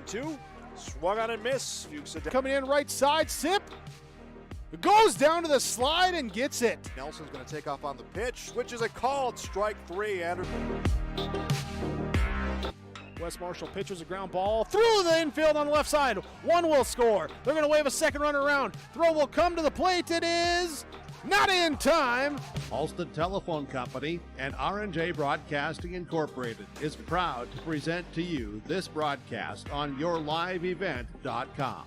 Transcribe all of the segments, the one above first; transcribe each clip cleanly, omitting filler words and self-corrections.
1-2. Swung on and miss. Fuchs coming in right side. Sip. Goes down to the slide and gets it. Nelson's going to take off on the pitch. Switches a called strike 3. Anderson. Wes Marshall pitches a ground ball through the infield on the left side. One will score. They're going to wave a second runner around. Throw will come to the plate. It is not in time. Halstead Telephone Company and R&J Broadcasting Incorporated is proud to present to you this broadcast on yourliveevent.com.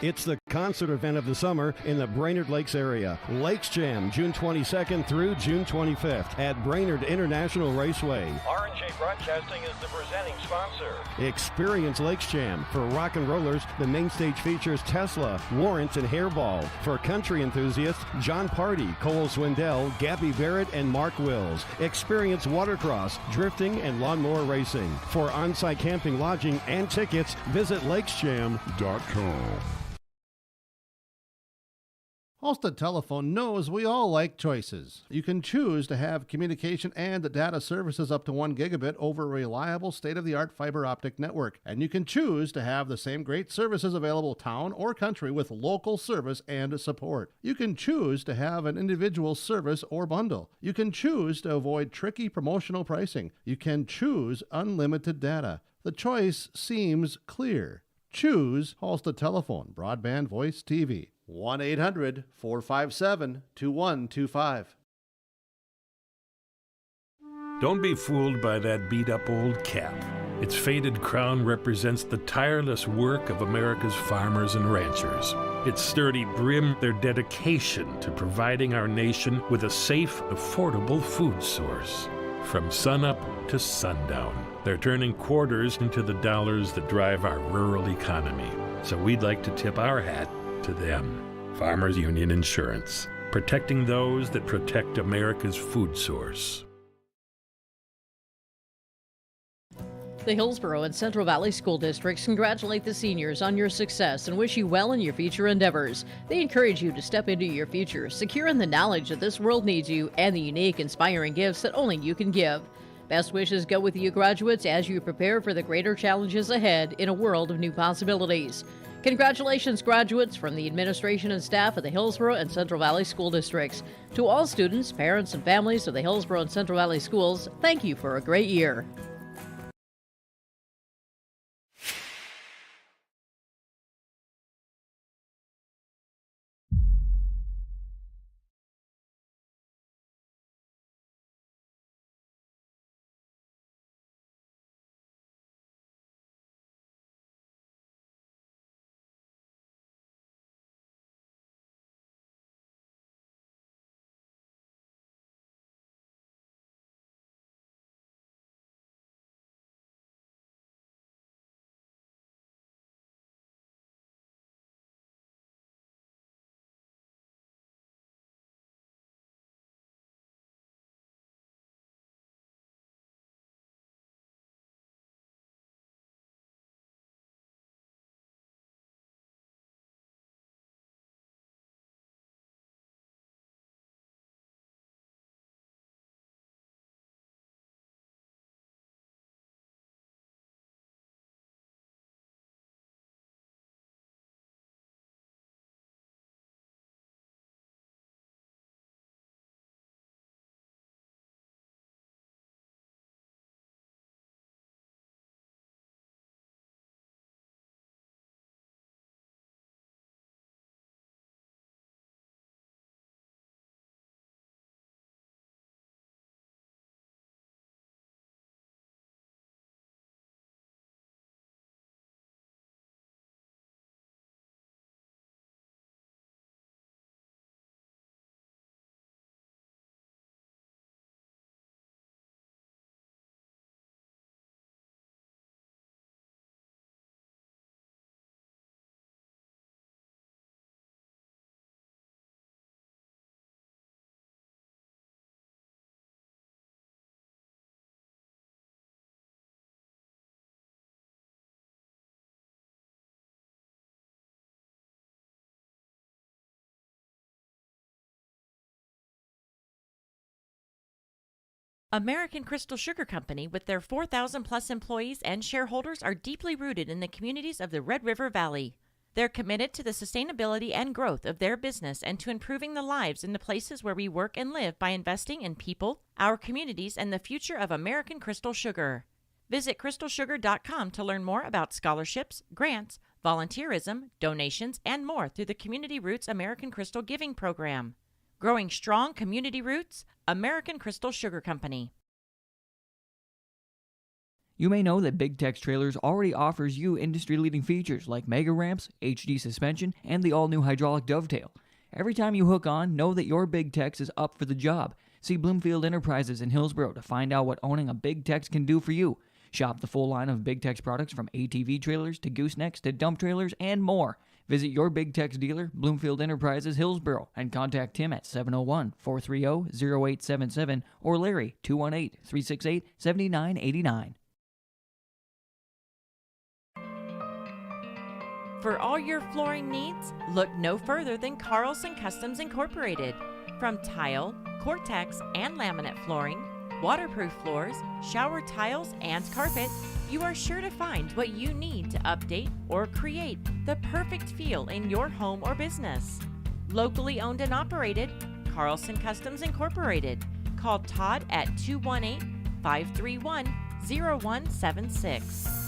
It's the concert event of the summer in the Brainerd Lakes area. Lakes Jam, June 22nd through June 25th at Brainerd International Raceway. R&J Broadcasting is the presenting sponsor. Experience Lakes Jam. For rock and rollers, the main stage features Tesla, Warrants, and Hairball. For country enthusiasts, John Party, Cole Swindell, Gabby Barrett, and Mark Wills. Experience watercross, drifting, and lawnmower racing. For on-site camping, lodging, and tickets, visit lakesjam.com. Halstead Telephone knows we all like choices. You can choose to have communication and data services up to 1 gigabit over a reliable state-of-the-art fiber optic network. And you can choose to have the same great services available town or country with local service and support. You can choose to have an individual service or bundle. You can choose to avoid tricky promotional pricing. You can choose unlimited data. The choice seems clear. Choose Halstead Telephone, broadband voice TV. 1-800-457-2125. Don't be fooled by that beat-up old cap. Its faded crown represents the tireless work of America's farmers and ranchers. Its sturdy brim, their dedication to providing our nation with a safe, affordable food source. From sunup to sundown, they're turning quarters into the dollars that drive our rural economy. So we'd like to tip our hat to them. Farmers Union Insurance, protecting those that protect America's food source. The Hillsborough and Central Valley School Districts congratulate the seniors on your success and wish you well in your future endeavors. They encourage you to step into your future, secure in the knowledge that this world needs you and the unique, inspiring gifts that only you can give. Best wishes go with you graduates as you prepare for the greater challenges ahead in a world of new possibilities. Congratulations, graduates, from the administration and staff of the Hillsborough and Central Valley School Districts. To all students, parents, and families of the Hillsborough and Central Valley Schools, thank you for a great year. American Crystal Sugar Company, with their 4,000-plus employees and shareholders, are deeply rooted in the communities of the Red River Valley. They're committed to the sustainability and growth of their business and to improving the lives in the places where we work and live by investing in people, our communities, and the future of American Crystal Sugar. Visit crystalsugar.com to learn more about scholarships, grants, volunteerism, donations, and more through the Community Roots American Crystal Giving Program. Growing strong community roots, American Crystal Sugar Company. You may know that Big Tex Trailers already offers you industry-leading features like mega ramps, HD suspension, and the all-new hydraulic dovetail. Every time you hook on, know that your Big Tex is up for the job. See Bloomfield Enterprises in Hillsboro to find out what owning a Big Tex can do for you. Shop the full line of Big Tex products from ATV trailers to goosenecks to dump trailers and more. Visit your Big Tex dealer, Bloomfield Enterprises, Hillsboro, and contact Tim at 701-430-0877 or Larry, 218-368-7989. For all your flooring needs, look no further than Carlson Customs Incorporated. From tile, Cortex, and laminate flooring, waterproof floors, shower tiles, and carpet, you are sure to find what you need to update or create the perfect feel in your home or business. Locally owned and operated, Carlson Customs Incorporated. Call Todd at 218-531-0176.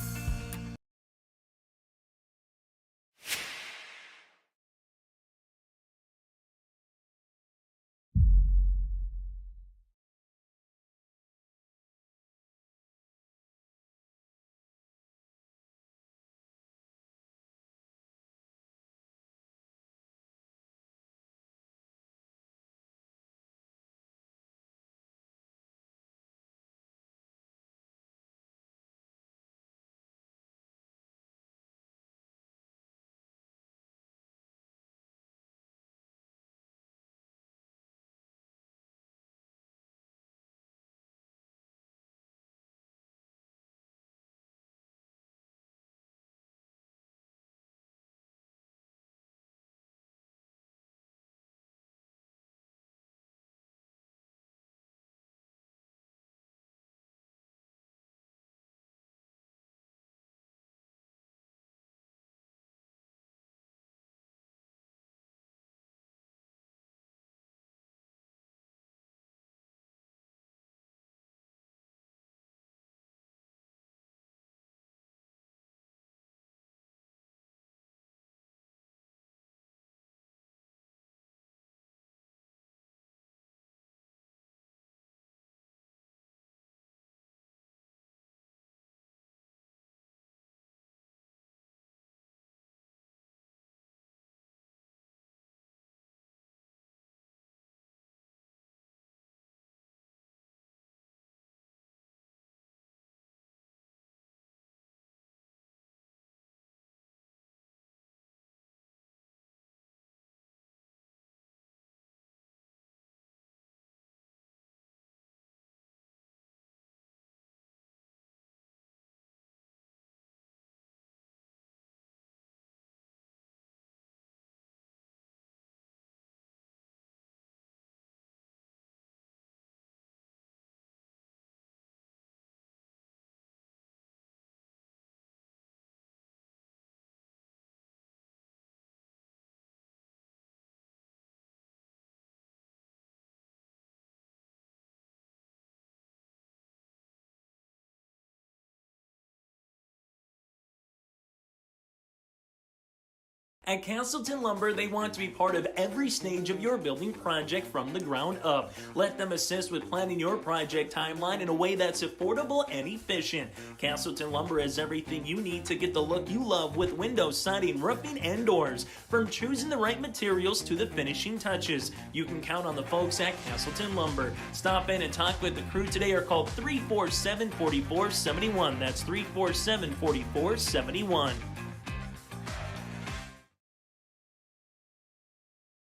At Castleton Lumber, they want to be part of every stage of your building project from the ground up. Let them assist with planning your project timeline in a way that's affordable and efficient. Castleton Lumber has everything you need to get the look you love with windows, siding, roofing, and doors. From choosing the right materials to the finishing touches, you can count on the folks at Castleton Lumber. Stop in and talk with the crew today or call 347-4471. That's 347-4471.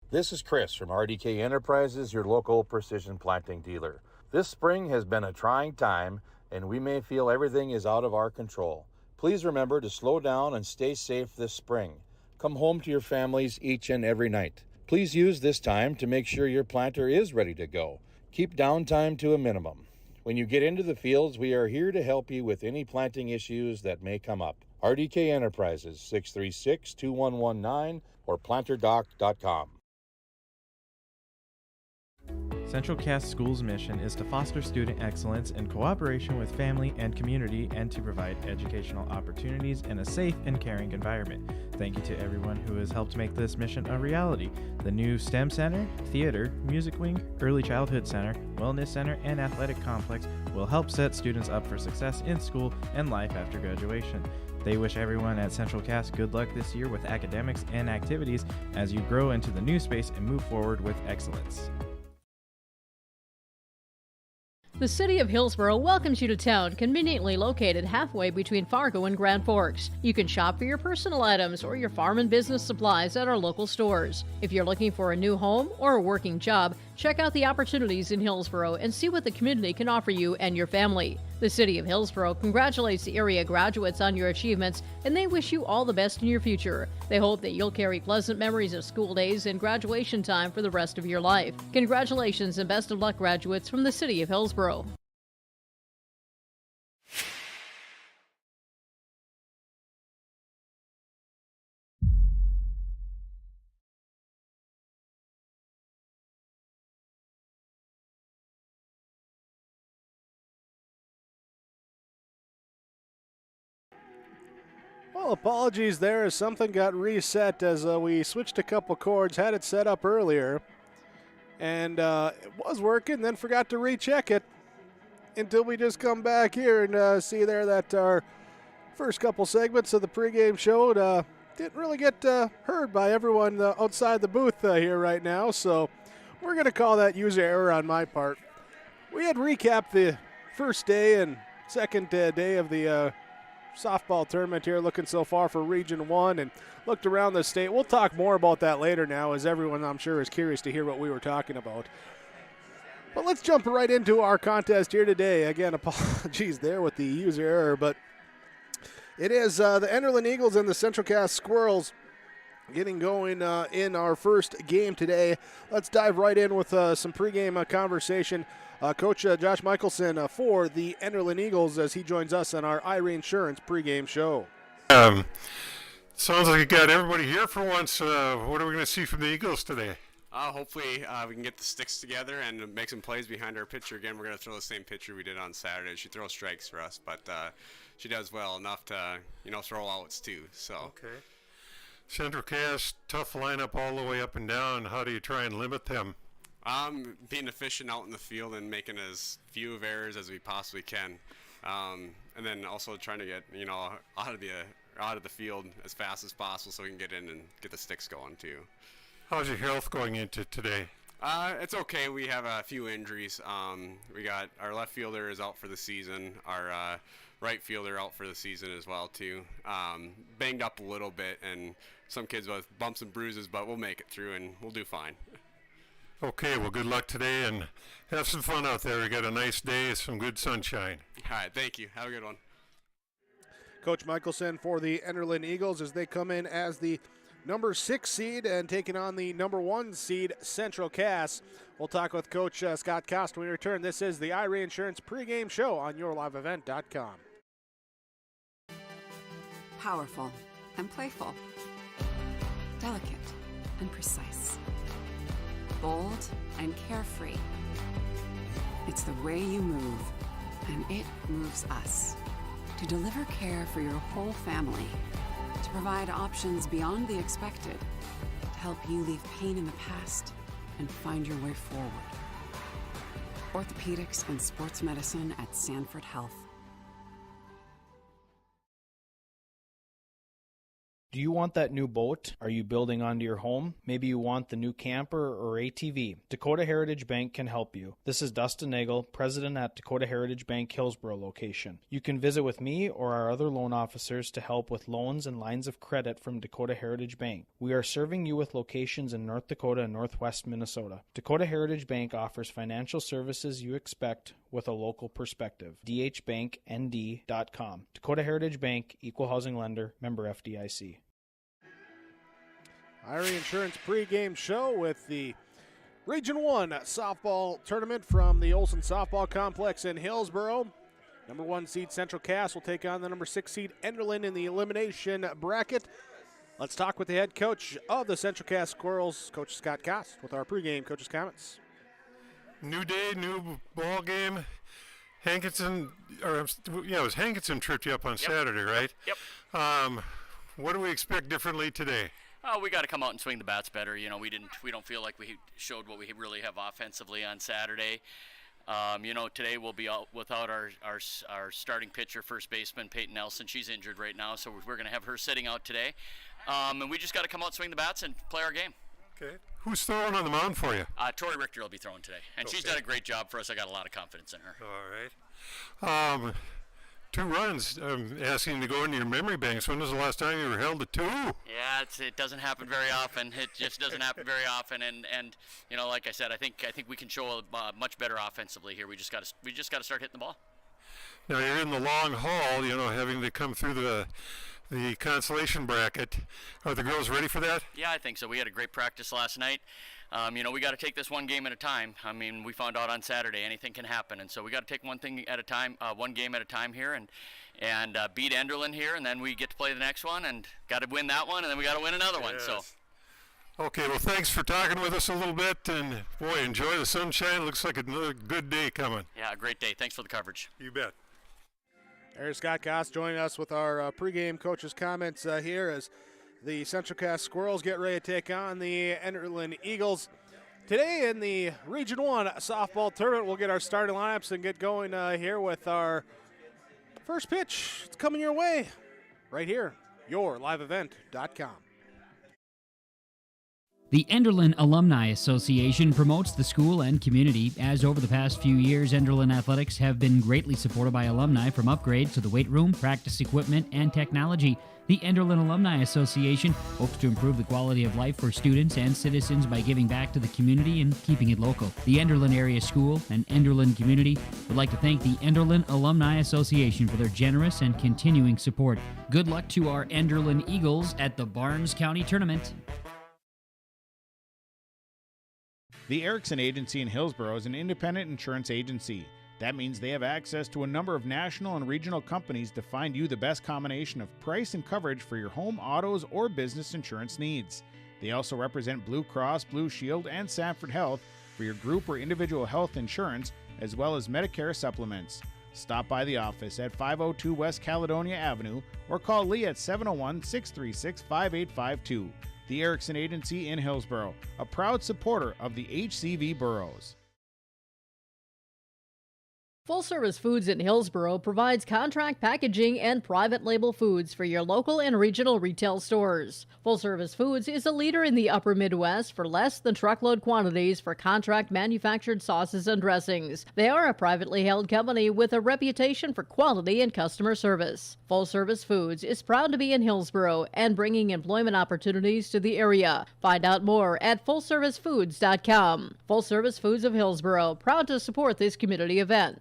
This is Chris from RDK Enterprises, your local precision planting dealer. This spring has been a trying time, and we may feel everything is out of our control. Please remember to slow down and stay safe this spring. Come home to your families each and every night. Please use this time to make sure your planter is ready to go. Keep downtime to a minimum. When you get into the fields, we are here to help you with any planting issues that may come up. RDK Enterprises, 636-2119 or planterdoc.com. Central Cass School's mission is to foster student excellence in cooperation with family and community and to provide educational opportunities in a safe and caring environment. Thank you to everyone who has helped make this mission a reality. The new STEM Center, Theater, Music Wing, Early Childhood Center, Wellness Center, and Athletic Complex will help set students up for success in school and life after graduation. They wish everyone at Central Cass good luck this year with academics and activities as you grow into the new space and move forward with excellence. The City of Hillsborough welcomes you to town, conveniently located halfway between Fargo and Grand Forks. You can shop for your personal items or your farm and business supplies at our local stores. If you're looking for a new home or a working job, check out the opportunities in Hillsborough and see what the community can offer you and your family. The City of Hillsborough congratulates the area graduates on your achievements, and they wish you all the best in your future. They hope that you'll carry pleasant memories of school days and graduation time for the rest of your life. Congratulations and best of luck, graduates from the City of Hillsborough. Well, apologies there as something got reset as we switched a couple chords, had it set up earlier, and it was working, then forgot to recheck it until we just come back here and see there that our first couple segments of the pregame show didn't really get heard by everyone outside the booth here right now, so we're going to call that user error on my part. We had recapped the first day and second day of the softball tournament here, looking so far for Region 1 and looked around the state. We'll talk more about that later now, as everyone, I'm sure, is curious to hear what we were talking about. But let's jump right into our contest here today. Again, apologies there with the user error, but it is the Enderlin Eagles and the Central Cass Squirrels getting going in our first game today. Let's dive right in with some pregame conversation. Coach Josh Michelson for the Enderlin Eagles as he joins us on our Ira Insurance pregame show. Sounds like you got everybody here for once. What are we going to see from the Eagles today? Hopefully we can get the sticks together and make some plays behind our pitcher. Again, we're going to throw the same pitcher we did on Saturday. She throws strikes for us, but she does well enough to, throw outs too. So. Okay. Central Cass, tough lineup all the way up and down. How do you try and limit them? Being efficient out in the field and making as few of errors as we possibly can, and then also trying to get out of the field as fast as possible so we can get in and get the sticks going too. How's your health going into today? It's okay. We have a few injuries. We got our left fielder is out for the season. Our right fielder out for the season as well too. Banged up a little bit, and some kids with bumps and bruises, but we'll make it through and we'll do fine. Okay, well, good luck today and have some fun out there. We got a nice day, some good sunshine. All right, thank you. Have a good one. Coach Michelson for the Enderlin Eagles as they come in as the number 6 seed and taking on the number 1 seed Central Cass. We'll talk with Coach Scott Cost when we return. This is the Ira Insurance pregame show on yourliveevent.com. Powerful and playful. Delicate and precise. Bold and carefree. It's the way you move, and it moves us. To deliver care for your whole family, to provide options beyond the expected, to help you leave pain in the past and find your way forward. Orthopedics and sports medicine at Sanford Health. Do you want that new boat? Are you building onto your home? Maybe you want the new camper or ATV. Dakota Heritage Bank can help you. This is Dustin Nagel, president at Dakota Heritage Bank Hillsborough location. You can visit with me or our other loan officers to help with loans and lines of credit from Dakota Heritage Bank. We are serving you with locations in North Dakota and Northwest Minnesota. Dakota Heritage Bank offers financial services you expect with a local perspective. dhbanknd.com. Dakota Heritage Bank, Equal Housing Lender, member FDIC. Ira Insurance pregame show with the Region 1 softball tournament from the Olson Softball Complex in Hillsboro. Number 1 seed Central Cass will take on the number 6 seed Enderlin in the elimination bracket. Let's talk with the head coach of the Central Cass Squirrels, Coach Scott Kost, with our pregame coach's comments. New day, new ball game. Hankinson, it was Hankinson tripped you up on Saturday, right? Yep. What do we expect differently today? We got to come out and swing the bats better. We don't feel like we showed what we really have offensively on Saturday. Today we'll be out without our starting pitcher, first baseman Peyton Nelson. She's injured right now, so we're going to have her sitting out today. And we just got to come out, swing the bats, and play our game. Okay. Who's throwing on the mound for you? Tori Richter will be throwing today, and she's done a great job for us. I got a lot of confidence in her. All right. 2 runs. I'm asking to go into your memory banks. When was the last time you were held to 2? Yeah, it doesn't happen very often. It just doesn't happen very often. And like I said, I think we can show much better offensively here. We just got to start hitting the ball. Now you're in the long haul. Having to come through the consolation bracket. Are the girls ready for that? Yeah, I think so. We had a great practice last night. We got to take this one game at a time. We found out on Saturday anything can happen, and so we got to take one thing at a time, one game at a time here, and beat Enderlin here, and then we get to play the next one, and got to win that one, and then we got to win another one. So. Okay, well, thanks for talking with us a little bit, and boy, enjoy the sunshine. Looks like another good day coming. Yeah, a great day. Thanks for the coverage. You bet. There's Scott Kost joining us with our pregame coach's comments here as the Central Cass Squirrels get ready to take on the Enderlin Eagles. Today in the Region 1 softball tournament, we'll get our starting lineups and get going here with our first pitch. It's coming your way right here, yourliveevent.com. The Enderlin Alumni Association promotes the school and community, as over the past few years, Enderlin athletics have been greatly supported by alumni from upgrades to the weight room, practice equipment, and technology. The Enderlin Alumni Association hopes to improve the quality of life for students and citizens by giving back to the community and keeping it local. The Enderlin Area School and Enderlin community would like to thank the Enderlin Alumni Association for their generous and continuing support. Good luck to our Enderlin Eagles at the Barnes County Tournament. The Erickson Agency in Hillsboro is an independent insurance agency. That means they have access to a number of national and regional companies to find you the best combination of price and coverage for your home, autos, or business insurance needs. They also represent Blue Cross, Blue Shield, and Sanford Health for your group or individual health insurance, as well as Medicare supplements. Stop by the office at 502 West Caledonia Avenue or call Lee at 701-636-5852. The Erickson Agency in Hillsboro, a proud supporter of the HCV boroughs. Full Service Foods in Hillsboro provides contract packaging and private label foods for your local and regional retail stores. Full Service Foods is a leader in the upper Midwest for less than truckload quantities for contract manufactured sauces and dressings. They are a privately held company with a reputation for quality and customer service. Full Service Foods is proud to be in Hillsboro and bringing employment opportunities to the area. Find out more at fullservicefoods.com. Full Service Foods of Hillsboro, proud to support this community event.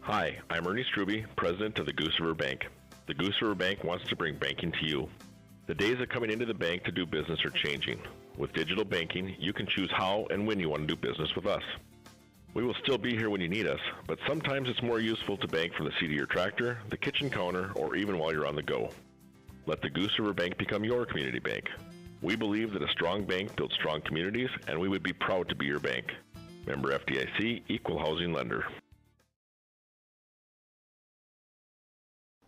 Hi, I'm Ernie Struby, president of the Goose River Bank. The Goose River Bank wants to bring banking to you. The days of coming into the bank to do business are changing. With digital banking, you can choose how and when you want to do business with us. We will still be here when you need us, but sometimes it's more useful to bank from the seat of your tractor, the kitchen counter, or even while you're on the go. Let the Goose River Bank become your community bank. We believe that a strong bank builds strong communities, and we would be proud to be your bank. Member FDIC, Equal Housing Lender.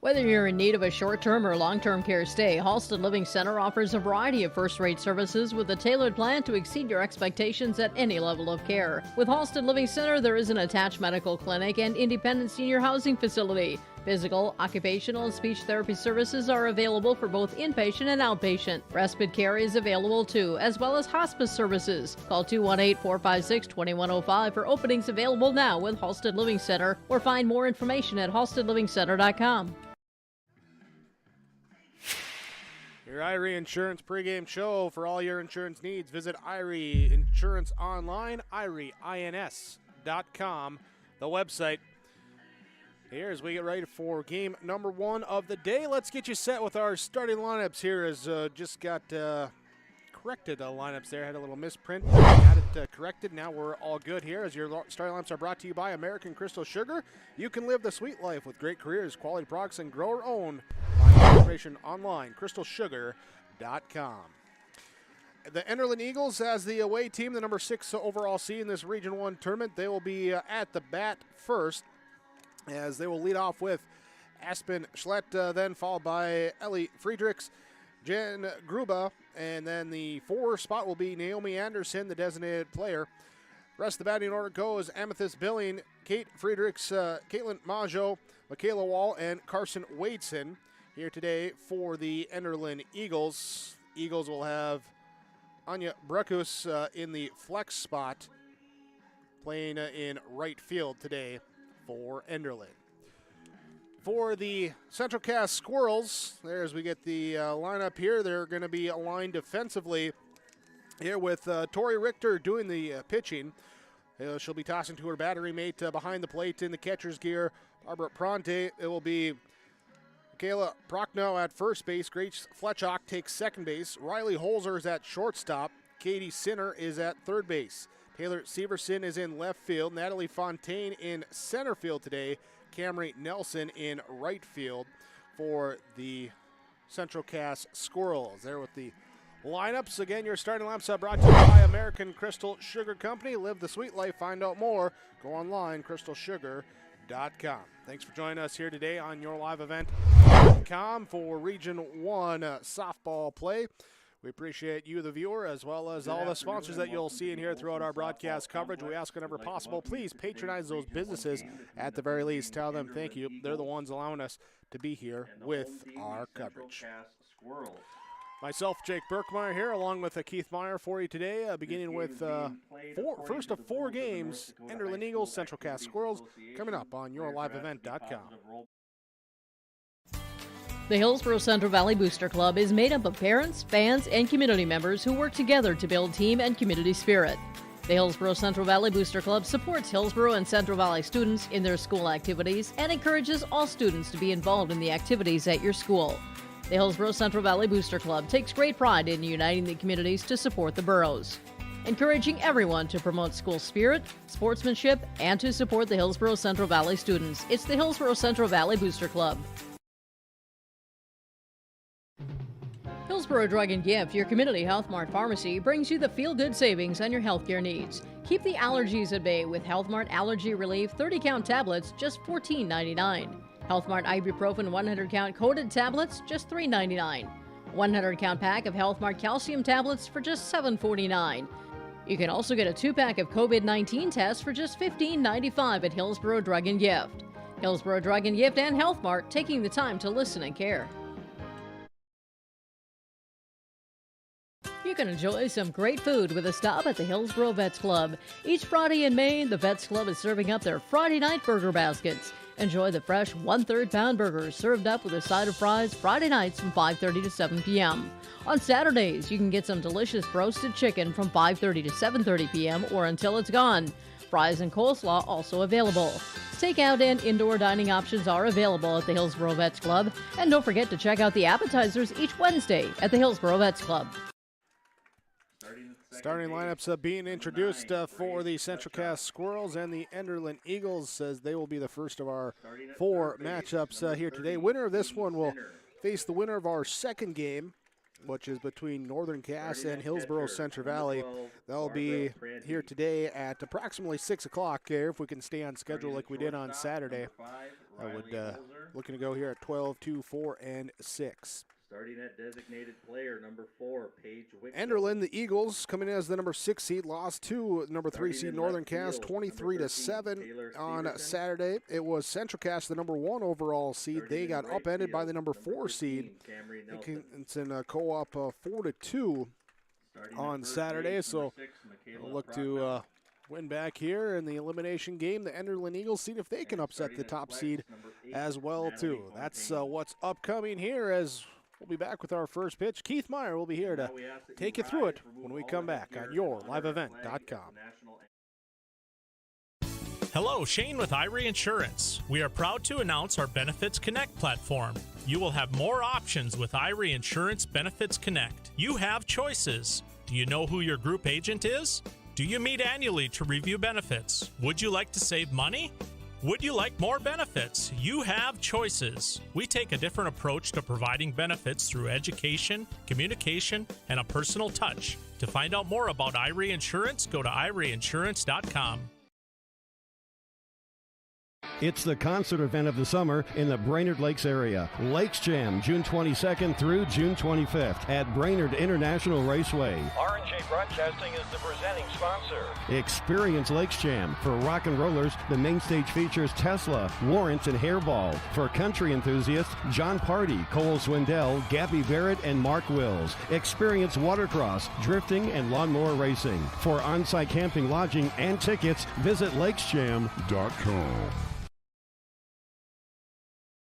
Whether you're in need of a short-term or long-term care stay, Halsted Living Center offers a variety of first-rate services with a tailored plan to exceed your expectations at any level of care. With Halsted Living Center, there is an attached medical clinic and independent senior housing facility. Physical, occupational, and speech therapy services are available for both inpatient and outpatient. Respite care is available too, as well as hospice services. Call 218-456-2105 for openings available now with Halsted Living Center, or find more information at halstedlivingcenter.com. Your Irie Insurance pregame show for all your insurance needs. Visit Irie Insurance online, IRIEINS.com, the website. Here as we get ready for game number 1 of the day. Let's get you set with our starting lineups here as just got corrected lineups there. Had a little misprint. Had it corrected. Now we're all good here as your starting lineups are brought to you by American Crystal Sugar. You can live the sweet life with great careers, quality products, and grower own. Find information online, crystalsugar.com. The Enderlin Eagles as the away team, the number 6 overall seed in this Region 1 tournament. They will be at the bat first as they will lead off with Aspen Schlett, then followed by Ellie Friedrichs, Jen Gruba, and then the 4 spot will be Naomi Anderson, the designated player. Rest of the batting order goes Amethyst Billing, Kate Friedrichs, Caitlin Majo, Michaela Wall, and Carson Wadeson here today for the Enderlin Eagles. Eagles will have Anya Brekus in the flex spot, playing in right field today for Enderlin. For the Central Cass Squirrels, there as we get the lineup here, they're going to be aligned defensively here with Tori Richter doing the pitching. She'll be tossing to her battery mate behind the plate in the catcher's gear, Barbara Pronte. It will be Kayla Prochnow at first base. Grace Fletchock takes second base. Riley Holzer is at shortstop. Katie Sinner is at third base. Taylor Severson is in left field. Natalie Fontaine in center field today. Camry Nelson in right field for the Central Cass Squirrels. There with the lineups. Again, your starting lineups are brought to you by American Crystal Sugar Company. Live the sweet life. Find out more. Go online, crystalsugar.com. Thanks for joining us here today on your live event.com for Region 1 softball play. We appreciate you, the viewer, as well as all the sponsors that you'll see in here throughout our broadcast coverage. We ask whenever possible, please patronize those businesses at the very least. Tell them thank you. They're the ones allowing us to be here with our coverage. Myself, Jake Berkmeyer here, along with Keith Meyer for you today, beginning with first of 4 games, Enderlin Eagles, Central Cass Squirrels, coming up on yourliveevent.com. The Hillsborough Central Valley Booster Club is made up of parents, fans, and community members who work together to build team and community spirit. The Hillsborough Central Valley Booster Club supports Hillsborough and Central Valley students in their school activities and encourages all students to be involved in the activities at your school. The Hillsborough Central Valley Booster Club takes great pride in uniting the communities to support the boroughs, encouraging everyone to promote school spirit, sportsmanship, and to support the Hillsborough Central Valley students. It's the Hillsborough Central Valley Booster Club. Hillsborough Drug and Gift, your community Health Mart pharmacy, brings you the feel-good savings on your healthcare needs. Keep the allergies at bay with Health Mart Allergy Relief 30-count tablets, just $14.99. Health Mart Ibuprofen 100-count coated tablets, just $3.99. 100-count pack of Health Mart calcium tablets for just $7.49. You can also get a 2-pack of COVID-19 tests for just $15.95 at Hillsborough Drug and Gift. Hillsborough Drug and Gift and Health Mart, taking the time to listen and care. You can enjoy some great food with a stop at the Hillsborough Vets Club. Each Friday in May, the Vets Club is serving up their Friday night burger baskets. Enjoy the fresh 1/3 pound burgers served up with a side of fries Friday nights from 5:30 to 7 p.m. On Saturdays, you can get some delicious roasted chicken from 5:30 to 7:30 p.m. or until it's gone. Fries and coleslaw also available. Takeout and indoor dining options are available at the Hillsborough Vets Club. And don't forget to check out the appetizers each Wednesday at the Hillsborough Vets Club. Starting lineups being introduced for the Central Cass Squirrels and the Enderlin Eagles, as they will be the first of our 4 matchups here today. Winner of this one will face the winner of our second game, which is between Northern Cass and Hillsborough Central Valley. They'll be here today at approximately 6 o'clock here, if we can stay on schedule like we did on Saturday. I would looking to go here at 12, 2, 4, and 6. Starting at designated player number 4, Paige Wicklow. Enderlin, the Eagles, coming in as the number 6 seed, lost to number 3 seed Northern Cass, 23-7 on Saturday. It was Central Cass, the number 1 overall seed. They got upended by the number 4 seed. It's in a co-op 4-2 on Saturday. So we'll look to win back here in the elimination game. The Enderlin Eagles, see if they can upset the top seed as well too. That's what's upcoming here, as we'll be back with our first pitch. Keith Meyer will be here to take you through it when we come back on yourliveevent.com. Hello, Shane with Irie Insurance. We are proud to announce our Benefits Connect platform. You will have more options with Irie Insurance Benefits Connect. You have choices. Do you know who your group agent is? Do you meet annually to review benefits? Would you like to save money? Would you like more benefits? You have choices. We take a different approach to providing benefits through education, communication, and a personal touch. To find out more about IRE Insurance, go to ireinsurance.com. It's the concert event of the summer in the Brainerd Lakes area. Lakes Jam, June 22nd through June 25th at Brainerd International Raceway. R&J Broadcasting is the presenting sponsor. Experience Lakes Jam. For rock and rollers, the main stage features Tesla, Warrants, and Hairball. For country enthusiasts, John Party, Cole Swindell, Gabby Barrett, and Mark Wills. Experience watercross, drifting, and lawnmower racing. For on-site camping, lodging, and tickets, visit lakesjam.com.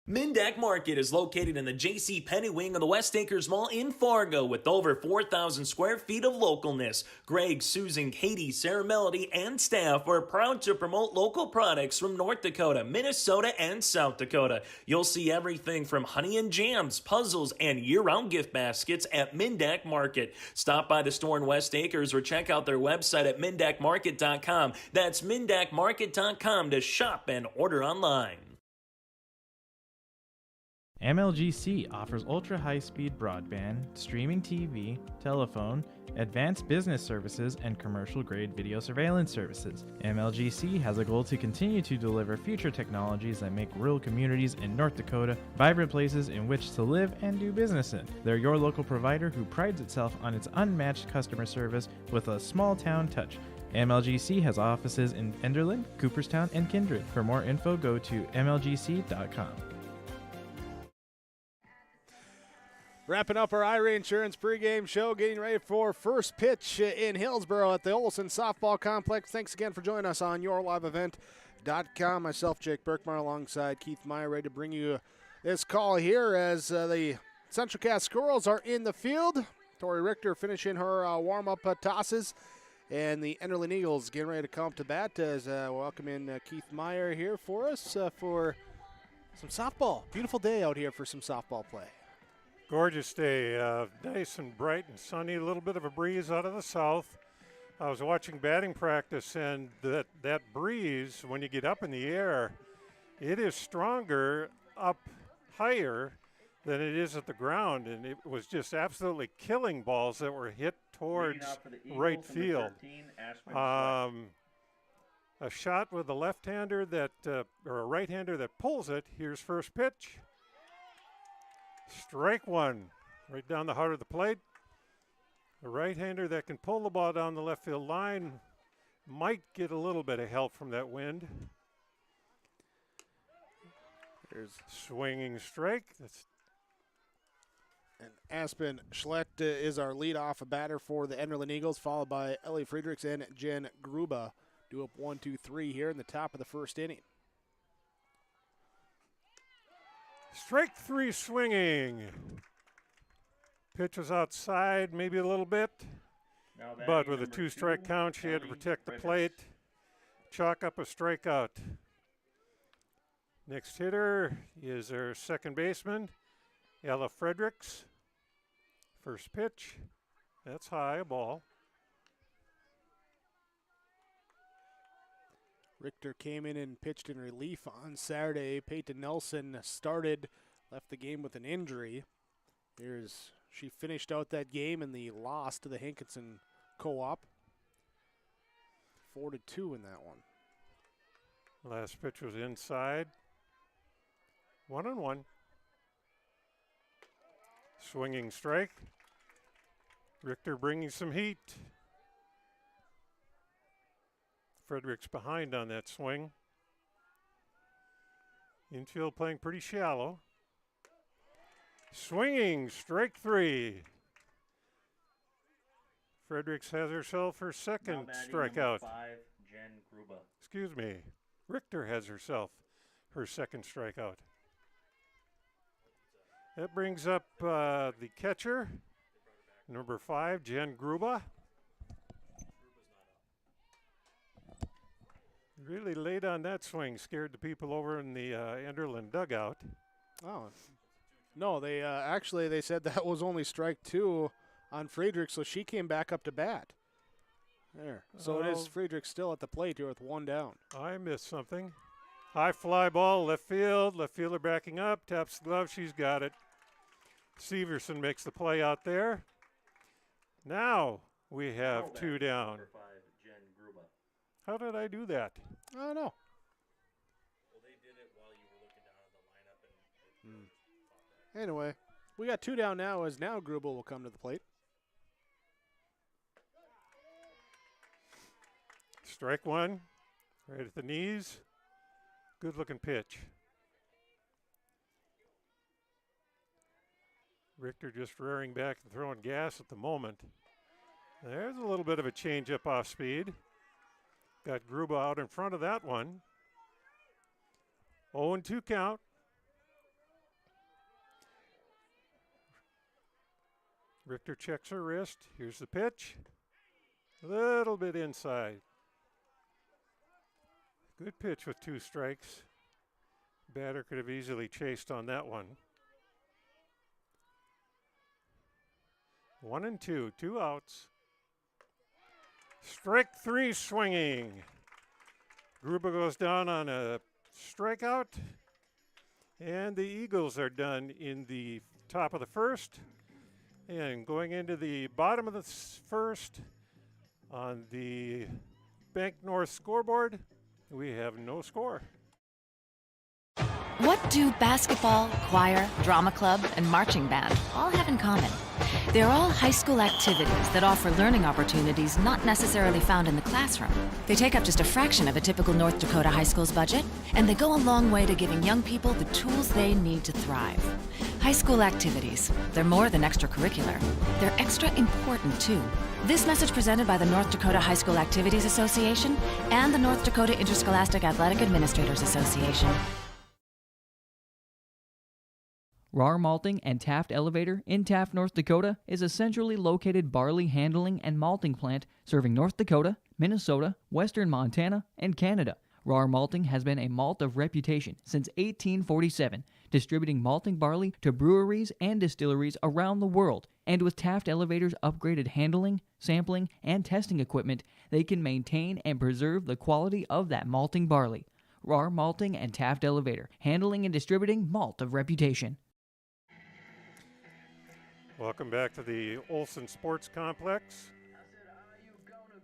Mindak Market is located in the J.C. Penney wing of the West Acres Mall in Fargo with over 4,000 square feet of localness. Greg, Susan, Katie, Sarah Melody, and staff are proud to promote local products from North Dakota, Minnesota, and South Dakota. You'll see everything from honey and jams, puzzles, and year-round gift baskets at Mindak Market. Stop by the store in West Acres or check out their website at mindakmarket.com. That's mindakmarket.com to shop and order online. MLGC offers ultra-high-speed broadband, streaming TV, telephone, advanced business services, and commercial-grade video surveillance services. MLGC has a goal to continue to deliver future technologies that make rural communities in North Dakota vibrant places in which to live and do business in. They're your local provider who prides itself on its unmatched customer service with a small-town touch. MLGC has offices in Enderlin, Cooperstown, and Kindred. For more info, go to mlgc.com. Wrapping up our IRE Insurance pregame show, getting ready for first pitch in Hillsboro at the Olson Softball Complex. Thanks again for joining us on YourLiveEvent.com. Myself, Jake Berkmar, alongside Keith Meyer, ready to bring you this call here as the Central Cass Squirrels are in the field. Tori Richter finishing her warm-up tosses, and the Enderlin Eagles getting ready to come up to bat as welcome in Keith Meyer here for us for some softball. Beautiful day out here for some softball play. Gorgeous day, nice and bright and sunny, a little bit of a breeze out of the south. I was watching batting practice, and that breeze, when you get up in the air, it is stronger up higher than it is at the ground, and it was just absolutely killing balls that were hit towards right field. 13, a shot with a left-hander that, or a right-hander that pulls it. Here's first pitch. Strike one, right down the heart of the plate. A right-hander that can pull the ball down the left field line might get a little bit of help from that wind. There's swinging strike. And Aspen Schlecht is our leadoff batter for the Enderlin Eagles, followed by Ellie Friedrichs and Jen Gruba. Do up 1-2-3 here in the top of the first inning. Strike three swinging. Pitch was outside maybe a little bit, but with a two-strike count, she had to protect the plate, chalk up a strikeout. Next hitter is our second baseman, Ella Fredericks. First pitch, that's high, a ball. Richter came in and pitched in relief on Saturday. Peyton Nelson left the game with an injury. She finished out that game in the loss to the Hankinson Co-op. 4-2 in that one. Last pitch was inside. 1-1. Swinging strike. Richter bringing some heat. Fredericks behind on that swing. Infield playing pretty shallow. Swinging, strike three. Fredericks has herself her second strikeout. 5, Jen Gruba. Excuse me. Richter has herself her second strikeout. That brings up the catcher, number 5, Jen Gruba. Really laid on that swing, scared the people over in the Enderlin dugout. Oh, no, they said that was only strike 2 on Friedrich, so she came back up to bat. There. So it is Friedrich still at the plate here with 1 down. I missed something. High fly ball, left field. Left fielder backing up, taps the glove. She's got it. Severson makes the play out there. Now we have 2 down. How did I do that? I don't know. Well, they did it while you were looking down at the lineup. And Anyway, we got 2 down now as now Grubel will come to the plate. Strike 1, right at the knees. Good looking pitch. Richter just rearing back and throwing gas at the moment. There's a little bit of a change up off speed. Got Gruba out in front of that one. 0-2 count. Richter checks her wrist. Here's the pitch. A little bit inside. Good pitch with 2 strikes. Batter could have easily chased on that one. 1-2, 2 outs. Strike 3 swinging. Gruba goes down on a strikeout. And the Eagles are done in the top of the first. And going into the bottom of the first on the Bank North scoreboard, we have no score. What do basketball, choir, drama club, and marching band all have in common? They're all high school activities that offer learning opportunities not necessarily found in the classroom. They take up just a fraction of a typical North Dakota high school's budget, and they go a long way to giving young people the tools they need to thrive. High school activities, they're more than extracurricular. They're extra important, too. This message presented by the North Dakota High School Activities Association and the North Dakota Interscholastic Athletic Administrators Association. RAR Malting and Taft Elevator in Taft, North Dakota is a centrally located barley handling and malting plant serving North Dakota, Minnesota, western Montana, and Canada. RAR Malting has been a malt of reputation since 1847, distributing malting barley to breweries and distilleries around the world. And with Taft Elevator's upgraded handling, sampling, and testing equipment, they can maintain and preserve the quality of that malting barley. RAR Malting and Taft Elevator, handling and distributing malt of reputation. Welcome back to the Olson Sports Complex.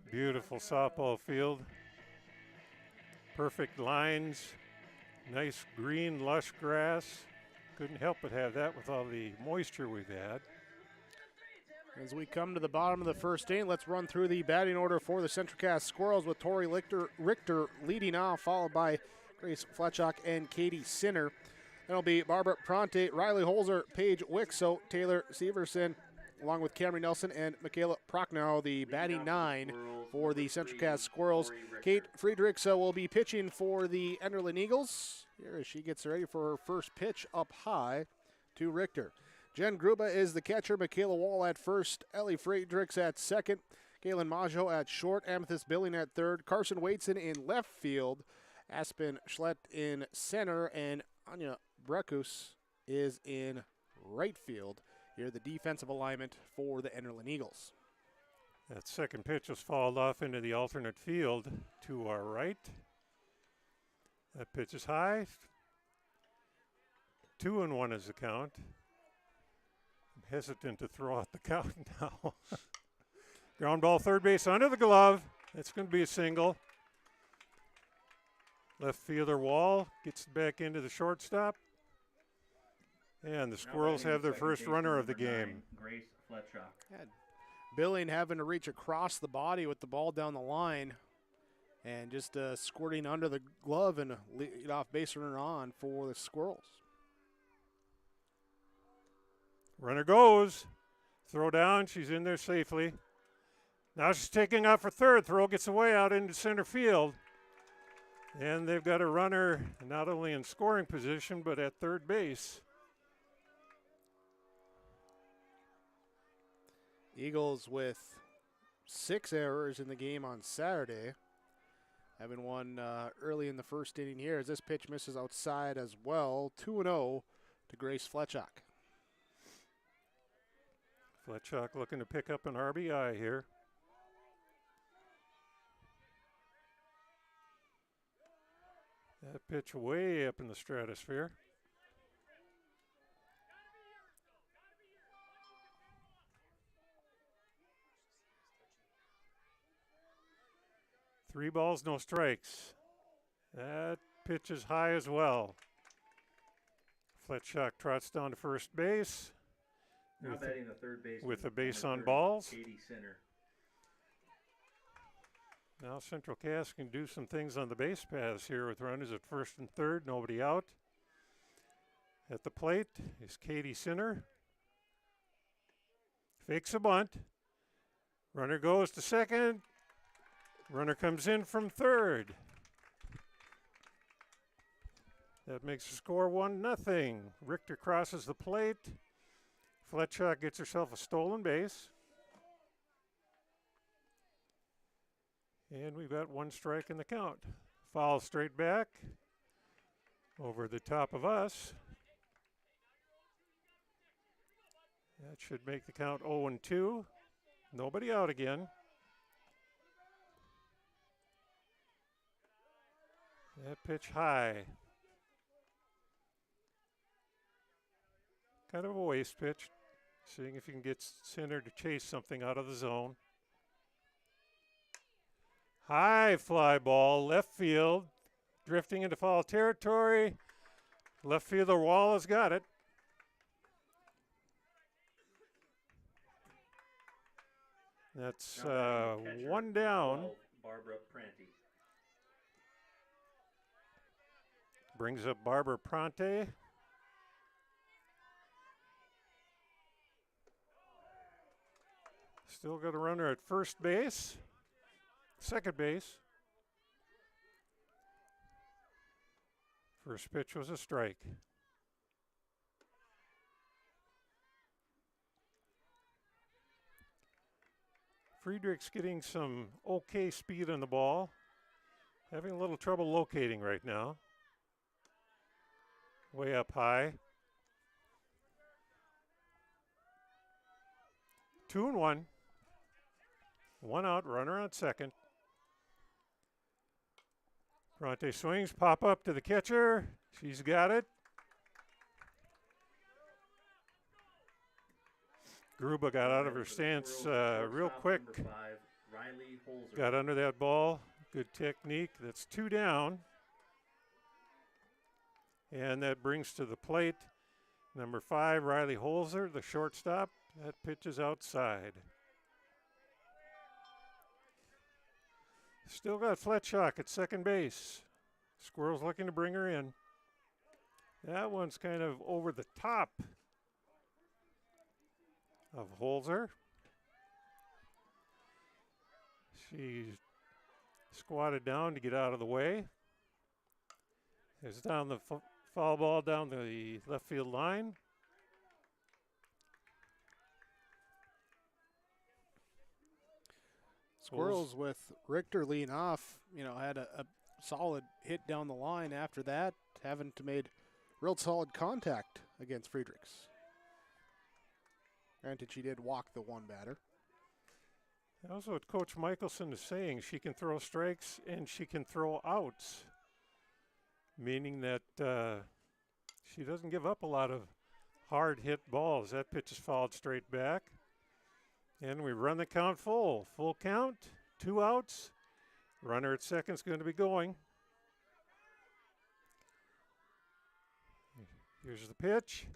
Beautiful softball field. Perfect lines. Nice green, lush grass. Couldn't help but have that with all the moisture we've had. As we come to the bottom of the first inning, let's run through the batting order for the CentraCast Squirrels with Tori Richter leading off, followed by Grace Fletchock and Katie Sinner. That'll be Barbara Pronte, Riley Holzer, Paige Wixo, Taylor Severson, along with Cameron Nelson and Michaela Prochnow, the batting 9 for the CentraCast Squirrels. Kate Friedrichs will be pitching for the Enderlin Eagles. Here as she gets ready for her first pitch up high to Richter. Jen Gruba is the catcher, Michaela Wall at first, Ellie Friedrichs at second, Galen Maggio at short, Amethyst Billing at third, Carson Waitson in left field, Aspen Schlett in center, and Anya Brekus is in right field. Here the defensive alignment for the Enderlin Eagles. That second pitch was fouled off into the alternate field to our right. That pitch is high. 2-1 is the count. I'm hesitant to throw out the count now. Ground ball third base under the glove. It's going to be a single. Left fielder Wall gets back into the shortstop. And the Squirrels have their first runner of the game. Grace Fletchock. Billing having to reach across the body with the ball down the line and just squirting under the glove and a lead-off base runner on for the Squirrels. Runner goes. Throw down. She's in there safely. Now she's taking off for third. Throw gets away out into center field. And they've got a runner not only in scoring position but at third base. Eagles with 6 errors in the game on Saturday. Having one early in the first inning here as this pitch misses outside as well. 2-0 to Grace Fletchock. Fletchock looking to pick up an RBI here. That pitch way up in the stratosphere. Three balls, no strikes. That pitch is high as well. Fletchock trots down to first base. Now batting the third base with a base number on 30, balls. Katie Sinner. Now Central Cass can do some things on the base paths here with runners at first and third, nobody out. At the plate is Katie Sinner. Fakes a bunt. Runner goes to second. Runner comes in from third. That makes the score 1-0. Richter crosses the plate. Fletchock gets herself a stolen base. And we've got one strike in the count. Foul straight back. Over the top of us. That should make the count 0-2. Nobody out again. That pitch high. Kind of a waste pitch. Seeing if you can get Sinner to chase something out of the zone. High fly ball, left field. Drifting into foul territory. Left fielder Wallace got it. That's one down. 12, Barbara Pranti. Brings up Barbara Pronte. Still got a runner at first base, second base. First pitch was a strike. Friedrich's getting some okay speed on the ball. Having a little trouble locating right now. Way up high. 2-1. One out, runner on second. Bronte swings, pop up to the catcher. She's got it. Gruba got out of her stance real quick. Got under that ball. Good technique. That's two down. And that brings to the plate number 5, Riley Holzer, the shortstop. That pitch is outside. Still got Fletchock at second base. Squirrels looking to bring her in. That one's kind of over the top of Holzer. She squatted down to get out of the way. It's down the foul ball down the left field line. Squirrels with Richter lean off, had a solid hit down the line after that, having to made real solid contact against Friedrichs. Granted, she did walk the one batter. Also, what Coach Michelson is saying, she can throw strikes and she can throw outs, meaning that she doesn't give up a lot of hard hit balls. That pitch is fouled straight back. And we run the count full. Full count, 2 outs. Runner at second is going to be going. Here's the pitch.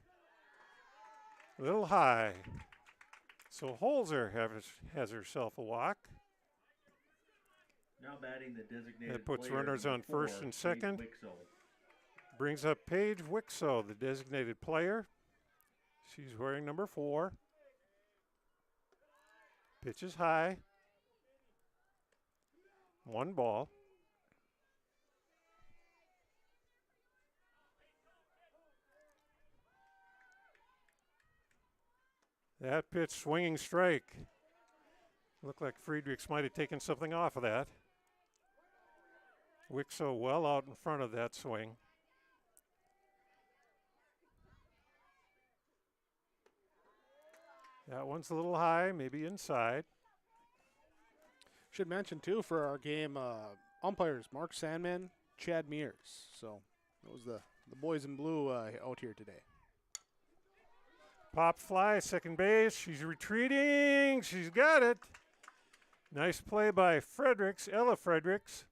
A little high. So Holzer has herself a walk. Now batting the designated That puts player, runners number on first 4, and second. Paige Wixow. Brings up Paige Wixow, the designated player. She's wearing number 4. Pitch is high. 1 ball. That pitch, swinging strike. Looked like Friedrichs might have taken something off of that. Wixow well out in front of that swing. That one's a little high, maybe inside. Should mention, too, for our game, umpires Mark Sandman, Chad Mears. So that was the boys in blue out here today. Pop fly, second base. She's retreating. She's got it. Nice play by Fredericks, Ella Fredericks.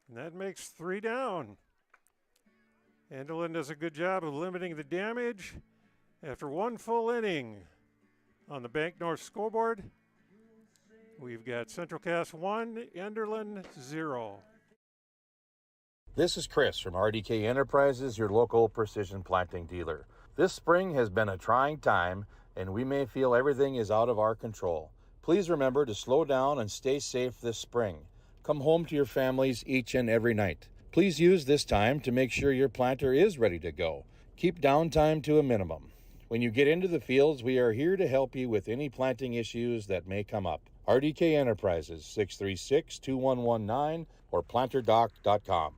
And that makes 3 down. Enderlin does a good job of limiting the damage. After 1 full inning on the Bank North scoreboard, we've got Central Cass 1, Enderlin 0. This is Chris from RDK Enterprises, your local precision planting dealer. This spring has been a trying time, and we may feel everything is out of our control. Please remember to slow down and stay safe this spring. Come home to your families each and every night. Please use this time to make sure your planter is ready to go. Keep downtime to a minimum. When you get into the fields, we are here to help you with any planting issues that may come up. RDK Enterprises, 636-2119 or planterdoc.com.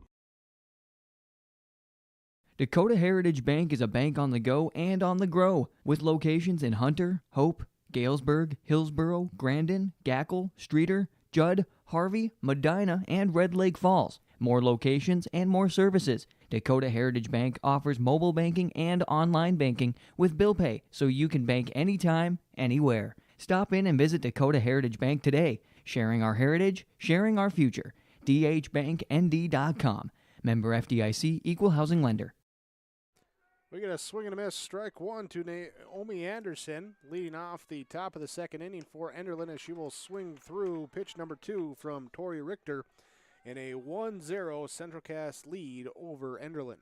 Dakota Heritage Bank is a bank on the go and on the grow, with locations in Hunter, Hope, Galesburg, Hillsboro, Grandin, Gackle, Streeter, Judd, Harvey, Medina, and Red Lake Falls. More locations and more services. Dakota Heritage Bank offers mobile banking and online banking with bill pay, so you can bank anytime, anywhere. Stop in and visit Dakota Heritage Bank today. Sharing our heritage, sharing our future. dhbanknd.com. Member FDIC, Equal Housing Lender. We get a swing and a miss, strike one to Naomi Anderson, leading off the top of the second inning for Enderlin as she will swing through pitch number 2 from Tori Richter in a 1-0 Central Cass lead over Enderlin.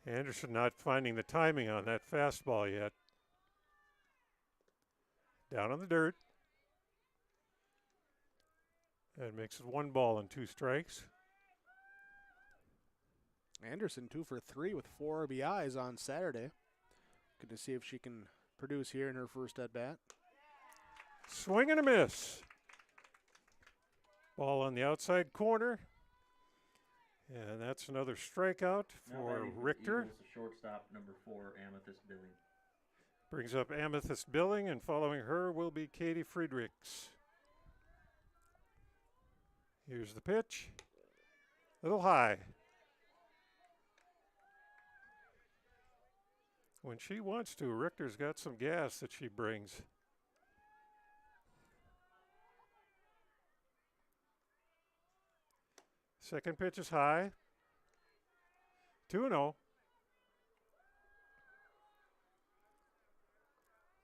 Anderson not finding the timing on that fastball yet. Down on the dirt. That makes it 1 ball and 2 strikes. Anderson 2 for 3 with 4 RBIs on Saturday. Good to see if she can produce here in her first at bat. Swing and a miss. Ball on the outside corner. And that's another strikeout for Richter. Shortstop number 4, Amethyst Billing. Brings up Amethyst Billing, and following her will be Katie Friedrichs. Here's the pitch. Little high. When she wants to, Richter's got some gas that she brings. Second pitch is high. 2-0.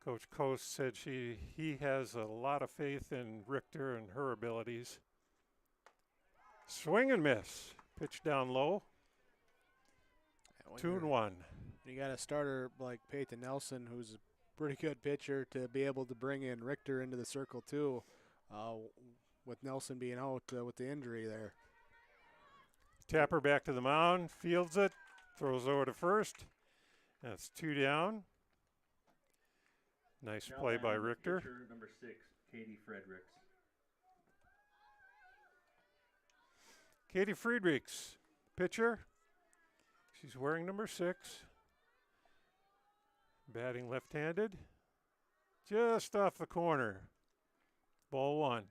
Coach Coast said he has a lot of faith in Richter and her abilities. Swing and miss. Pitch down low. 2-1. You got a starter like Peyton Nelson, who's a pretty good pitcher, to be able to bring in Richter into the circle too, with Nelson being out with the injury there. Tapper back to the mound, fields it, throws over to first. That's 2 down. Nice play by Richter. Pitcher number 6, Katie Fredericks. Katie Friedrichs, pitcher. She's wearing number 6. Batting left-handed. Just off the corner. Ball 1.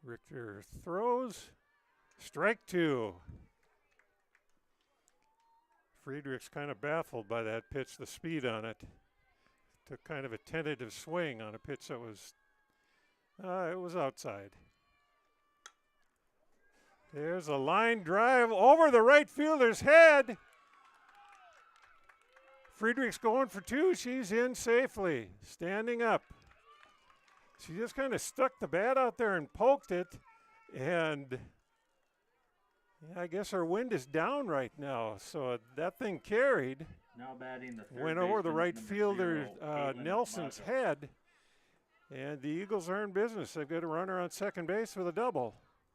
Richter throws. Strike 2. Friedrichs kind of baffled by that pitch, the speed on it. Took kind of a tentative swing on a pitch that was, it was outside. There's a line drive over the right fielder's head. Friedrichs going for 2. She's in safely, standing up. She just kind of stuck the bat out there and poked it, and I guess her wind is down right now, so that thing carried. Now batting the third went over the baseman, right number fielder 0, Nelson's Maggio. head, and the Eagles are in business. They've got a runner on second base with a double.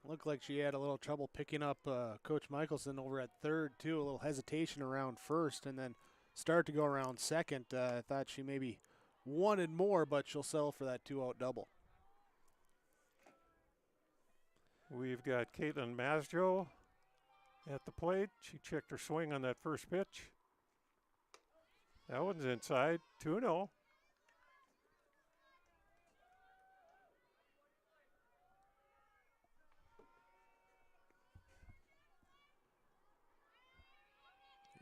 Looked like she had a little trouble picking up Coach Michelson over at third too, a little hesitation around first, and then start to go around second. I thought she maybe wanted more, but she'll settle for that 2-out double. We've got Caitlin Masjo at the plate. She checked her swing on that first pitch. That one's inside, 2-0.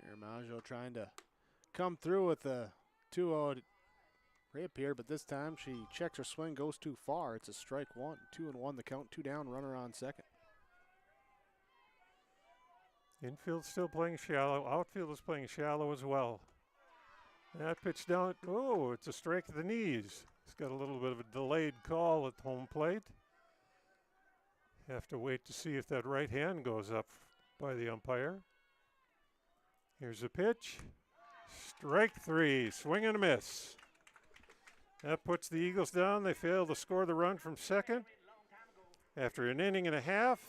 Here, Maggio trying to come through with a 2-0 rip here, but this time she checks her swing, goes too far. It's a strike one. 2-1 the count, 2 down, runner on second. Infield still playing shallow. Outfield is playing shallow as well. That pitch down. Oh, it's a strike at the knees. It's got a little bit of a delayed call at home plate. Have to wait to see if that right hand goes up by the umpire. Here's the pitch. Strike 3. Swing and a miss. That puts the Eagles down. They fail to score the run from second. After an inning and a half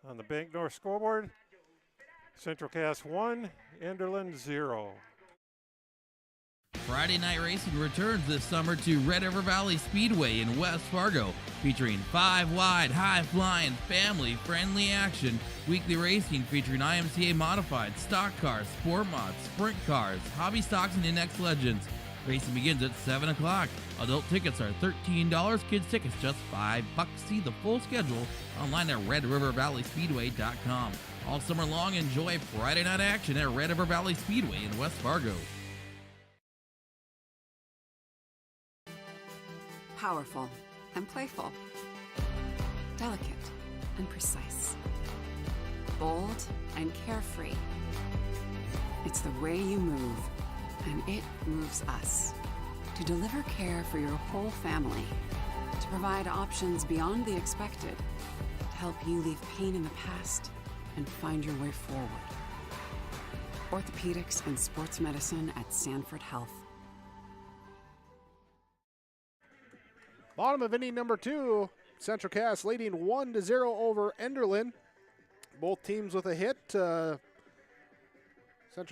on the Bank North scoreboard, Central Cass 1, Enderlin 0. Friday Night Racing returns this summer to Red River Valley Speedway in West Fargo, featuring 5-wide, high-flying, family-friendly action. Weekly racing featuring IMCA modified, stock cars, sport mods, sprint cars, hobby stocks, and index legends. Racing begins at 7 o'clock. Adult tickets are $13, kids tickets just $5. See the full schedule online at RedRiverValleySpeedway.com. All summer long, enjoy Friday night action at Red River Valley Speedway in West Fargo. Powerful and playful. Delicate and precise. Bold and carefree. It's the way you move, and it moves us. To deliver care for your whole family. To provide options beyond the expected. To help you leave pain in the past and find your way forward. Orthopedics and sports medicine at Sanford Health. Bottom of inning number 2, Central Cass leading 1-0 over Enderlin. Both teams with a hit. Central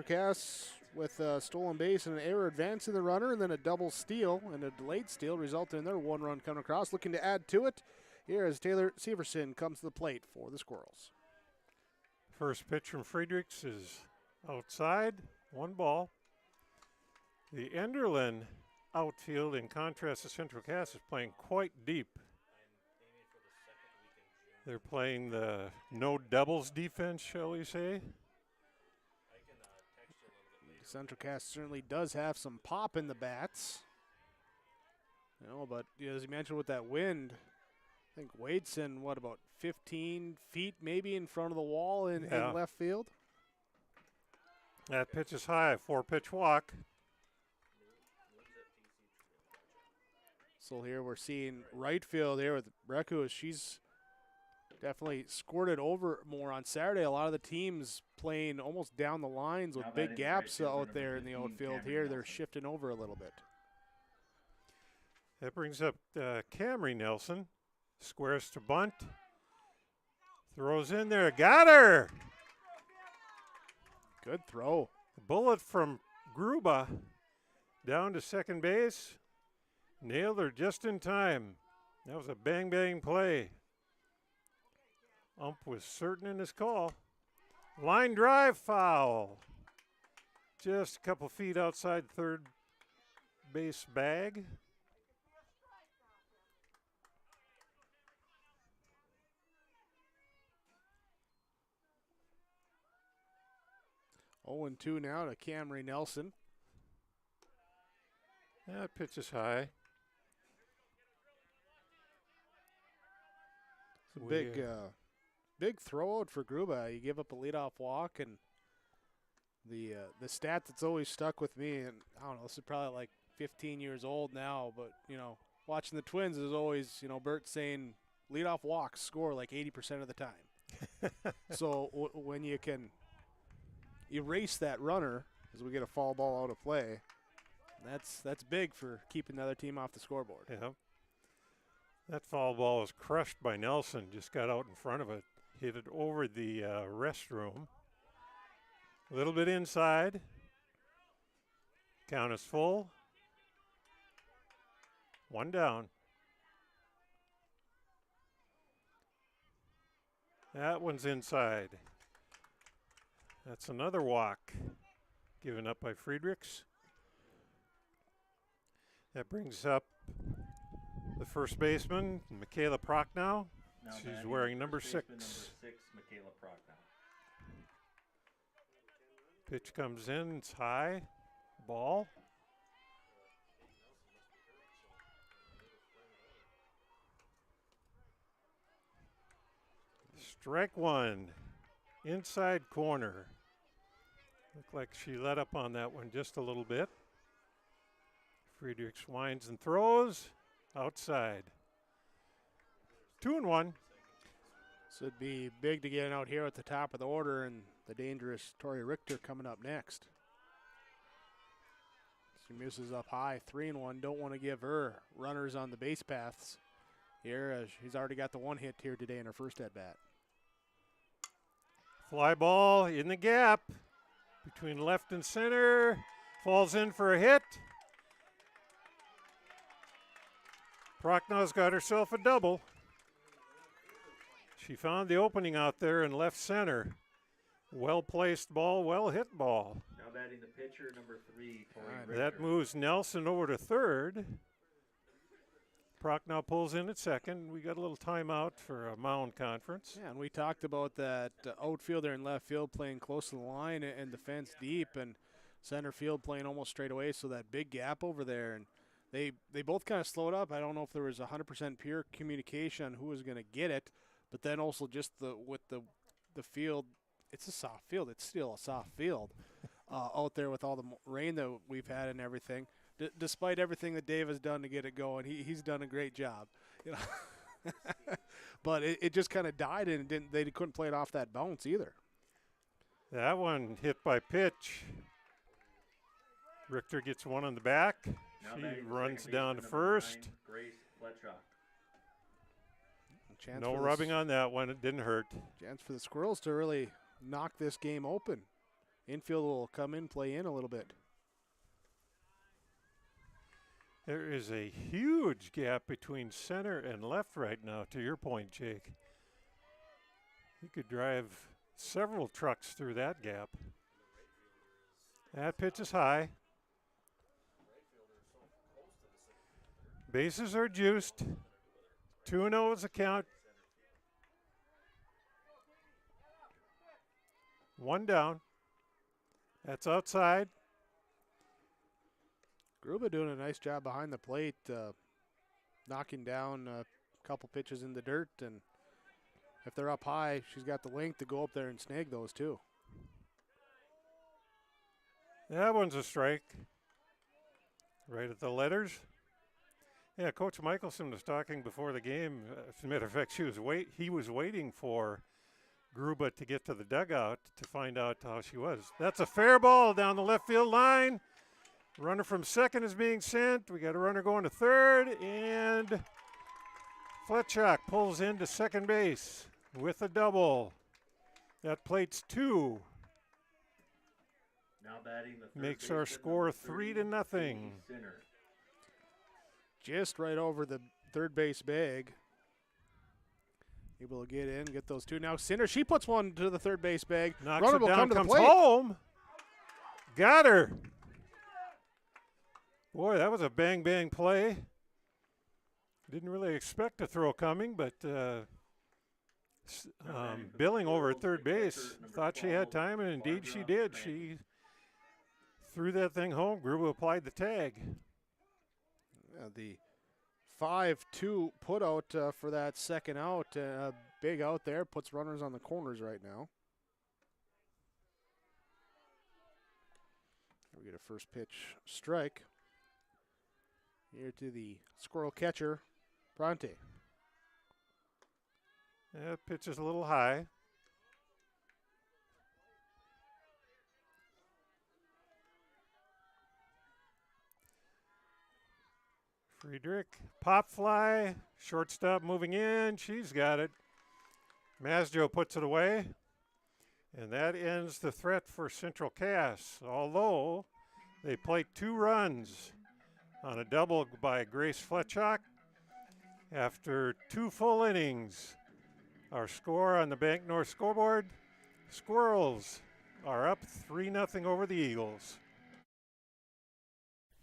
Cass with a stolen base and an error advancing the runner, and then a double steal and a delayed steal resulting in their one run coming across. Looking to add to it here as Taylor Severson comes to the plate for the Squirrels. First pitch from Friedrichs is outside, 1 ball. The Enderlin outfield, in contrast to Central Cass, is playing quite deep. They're playing the no doubles defense, shall we say. Central Cass certainly does have some pop in the bats. But as you mentioned with that wind, I think Wadeson, about 15 feet maybe in front of the wall in left field? That pitch is high, 4-pitch walk. So here we're seeing right field here with Breku. She's definitely squirted over more on Saturday. A lot of the teams playing almost down the lines with big gaps out there in the outfield. Here they're shifting over a little bit. That brings up Camry Nelson. Squares to bunt. Throws in there. Got her! Good throw. The bullet from Gruba down to second base. Nailed her just in time. That was a bang-bang play. Ump was certain in his call. Line drive foul. Just a couple feet outside third base bag. Oh, 2 now to Camry Nelson. That pitch is high. It's a big throw out for Gruba. You give up a leadoff walk, and the stat that's always stuck with me, and I don't know, this is probably like 15 years old now, but watching the Twins is always Bert saying leadoff walks score like 80% of the time. So when you can erase that runner as we get a foul ball out of play, that's big for keeping the other team off the scoreboard. Yeah. That foul ball was crushed by Nelson, just got out in front of it. Hit it over the restroom. A little bit inside. Count is full. 1 down. That one's inside. That's another walk given up by Friedrichs. That brings up the first baseman, Michaela Prochnow. She's wearing number 6. Number 6, Michaela Prochnow. Pitch comes in, it's high, ball. Strike one, inside corner. Looked like she let up on that one just a little bit. Friedrichs winds and throws, outside. 2-1. So it'd be big to get out here at the top of the order, and the dangerous Tori Richter coming up next. She misses up high, 3-1. Don't want to give her runners on the base paths here, as she's already got the one hit here today in her first at bat. Fly ball in the gap between left and center. Falls in for a hit. Prochnow's got herself a double. She found the opening out there in left center. Well-placed ball, well-hit ball. Now batting the pitcher, number 3, Tori Richter. That moves Nelson over to third. Prochnow pulls in at second. We got a little timeout for a mound conference. Yeah, and we talked about that outfielder in left field playing close to the line and the fence deep, and center field playing almost straight away, so that big gap over there. And they both kind of slowed up. I don't know if there was 100% pure communication on who was going to get it, but then also just with the field, it's a soft field. It's still a soft field out there with all the rain that we've had and everything. Despite everything that Dave has done to get it going, he's done a great job. You know? But it just kind of died, and they couldn't play it off that bounce either. That one hit by pitch. Richter gets one on the back. Now She runs down to first. 9, Grace Fletchock. No rubbing on that one. It didn't hurt. Chance for the Squirrels to really knock this game open. Infield will come in, play in a little bit. There is a huge gap between center and left right now, to your point, Jake. You could drive several trucks through that gap. That pitch is high. Bases are juiced. 2-0 is the count. 1 down. That's outside. Gruba doing a nice job behind the plate, knocking down a couple pitches in the dirt, and if they're up high, she's got the length to go up there and snag those too. That one's a strike. Right at the letters. Yeah, Coach Michelson was talking before the game. As a matter of fact, he was waiting for Gruba to get to the dugout to find out how she was. That's a fair ball down the left field line. Runner from second is being sent. We got a runner going to third, and Fletchock pulls into second base with a double. That plate's 2. Now batting the third Makes our score 3-0. Just right over the third base bag. Able to get in, get those 2. Now Cinder, she puts one to the third base bag. Knocks Runner it will down, come to the comes plate. home. Got her. Boy, that was a bang-bang play. Didn't really expect a throw coming, but Billing over at third base thought she had time, and indeed she did. She threw that thing home. Gruba applied the tag. Yeah, the 5-2 put out for that second out. Big out there, puts runners on the corners right now. We get a first pitch strike. Here to the Squirrel catcher, Bronte. That pitch is a little high. Friedrich, pop fly, shortstop moving in. She's got it. Masjo puts it away. And that ends the threat for Central Cass, although they play 2 runs on a double by Grace Fletchock. After 2 full innings, our score on the Bank North scoreboard, Squirrels are up 3-0 over the Eagles.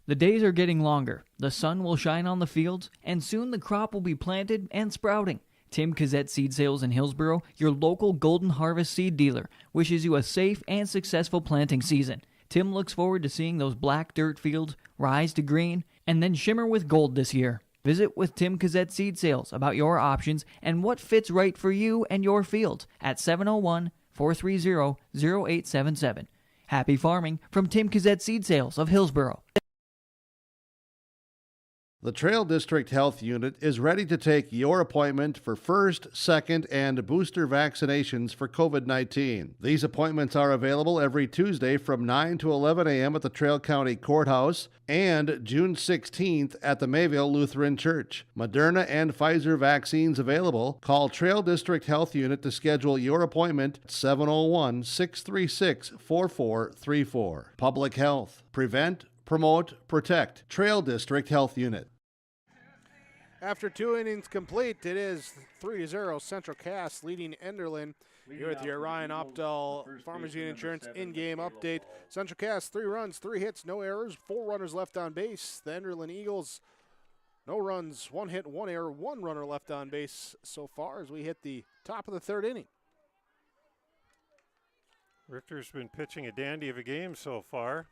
The days are getting longer, the sun will shine on the fields, and soon the crop will be planted and sprouting. Tim Kazette Seed Sales in Hillsboro, your local Golden Harvest seed dealer, wishes you a safe and successful planting season. Tim looks forward to seeing those black dirt fields rise to green and then shimmer with gold this year. Visit with Tim Kazette Seed Sales about your options and what fits right for you and your field at 701-430-0877. Happy farming from Tim Kazette Seed Sales of Hillsboro. The Trail District Health Unit is ready to take your appointment for first, second, and booster vaccinations for COVID-19. These appointments are available every Tuesday from 9 to 11 a.m. at the Trail County Courthouse and June 16th at the Mayville Lutheran Church. Moderna and Pfizer vaccines available. Call Trail District Health Unit to schedule your appointment at 701-636-4434. Public Health. Prevent, promote, protect. Trail District Health Unit. After 2 innings complete, it is 3-0 Central Cass leading Enderlin. Here at the Orion Optal Farmers Union Insurance in-game update. Central Cass, 3 runs, 3 hits, no errors, 4 runners left on base. The Enderlin Eagles, no runs, 1 hit, 1 error, 1 runner left on base so far as we hit the top of the 3rd inning. Richter's been pitching a dandy of a game so far.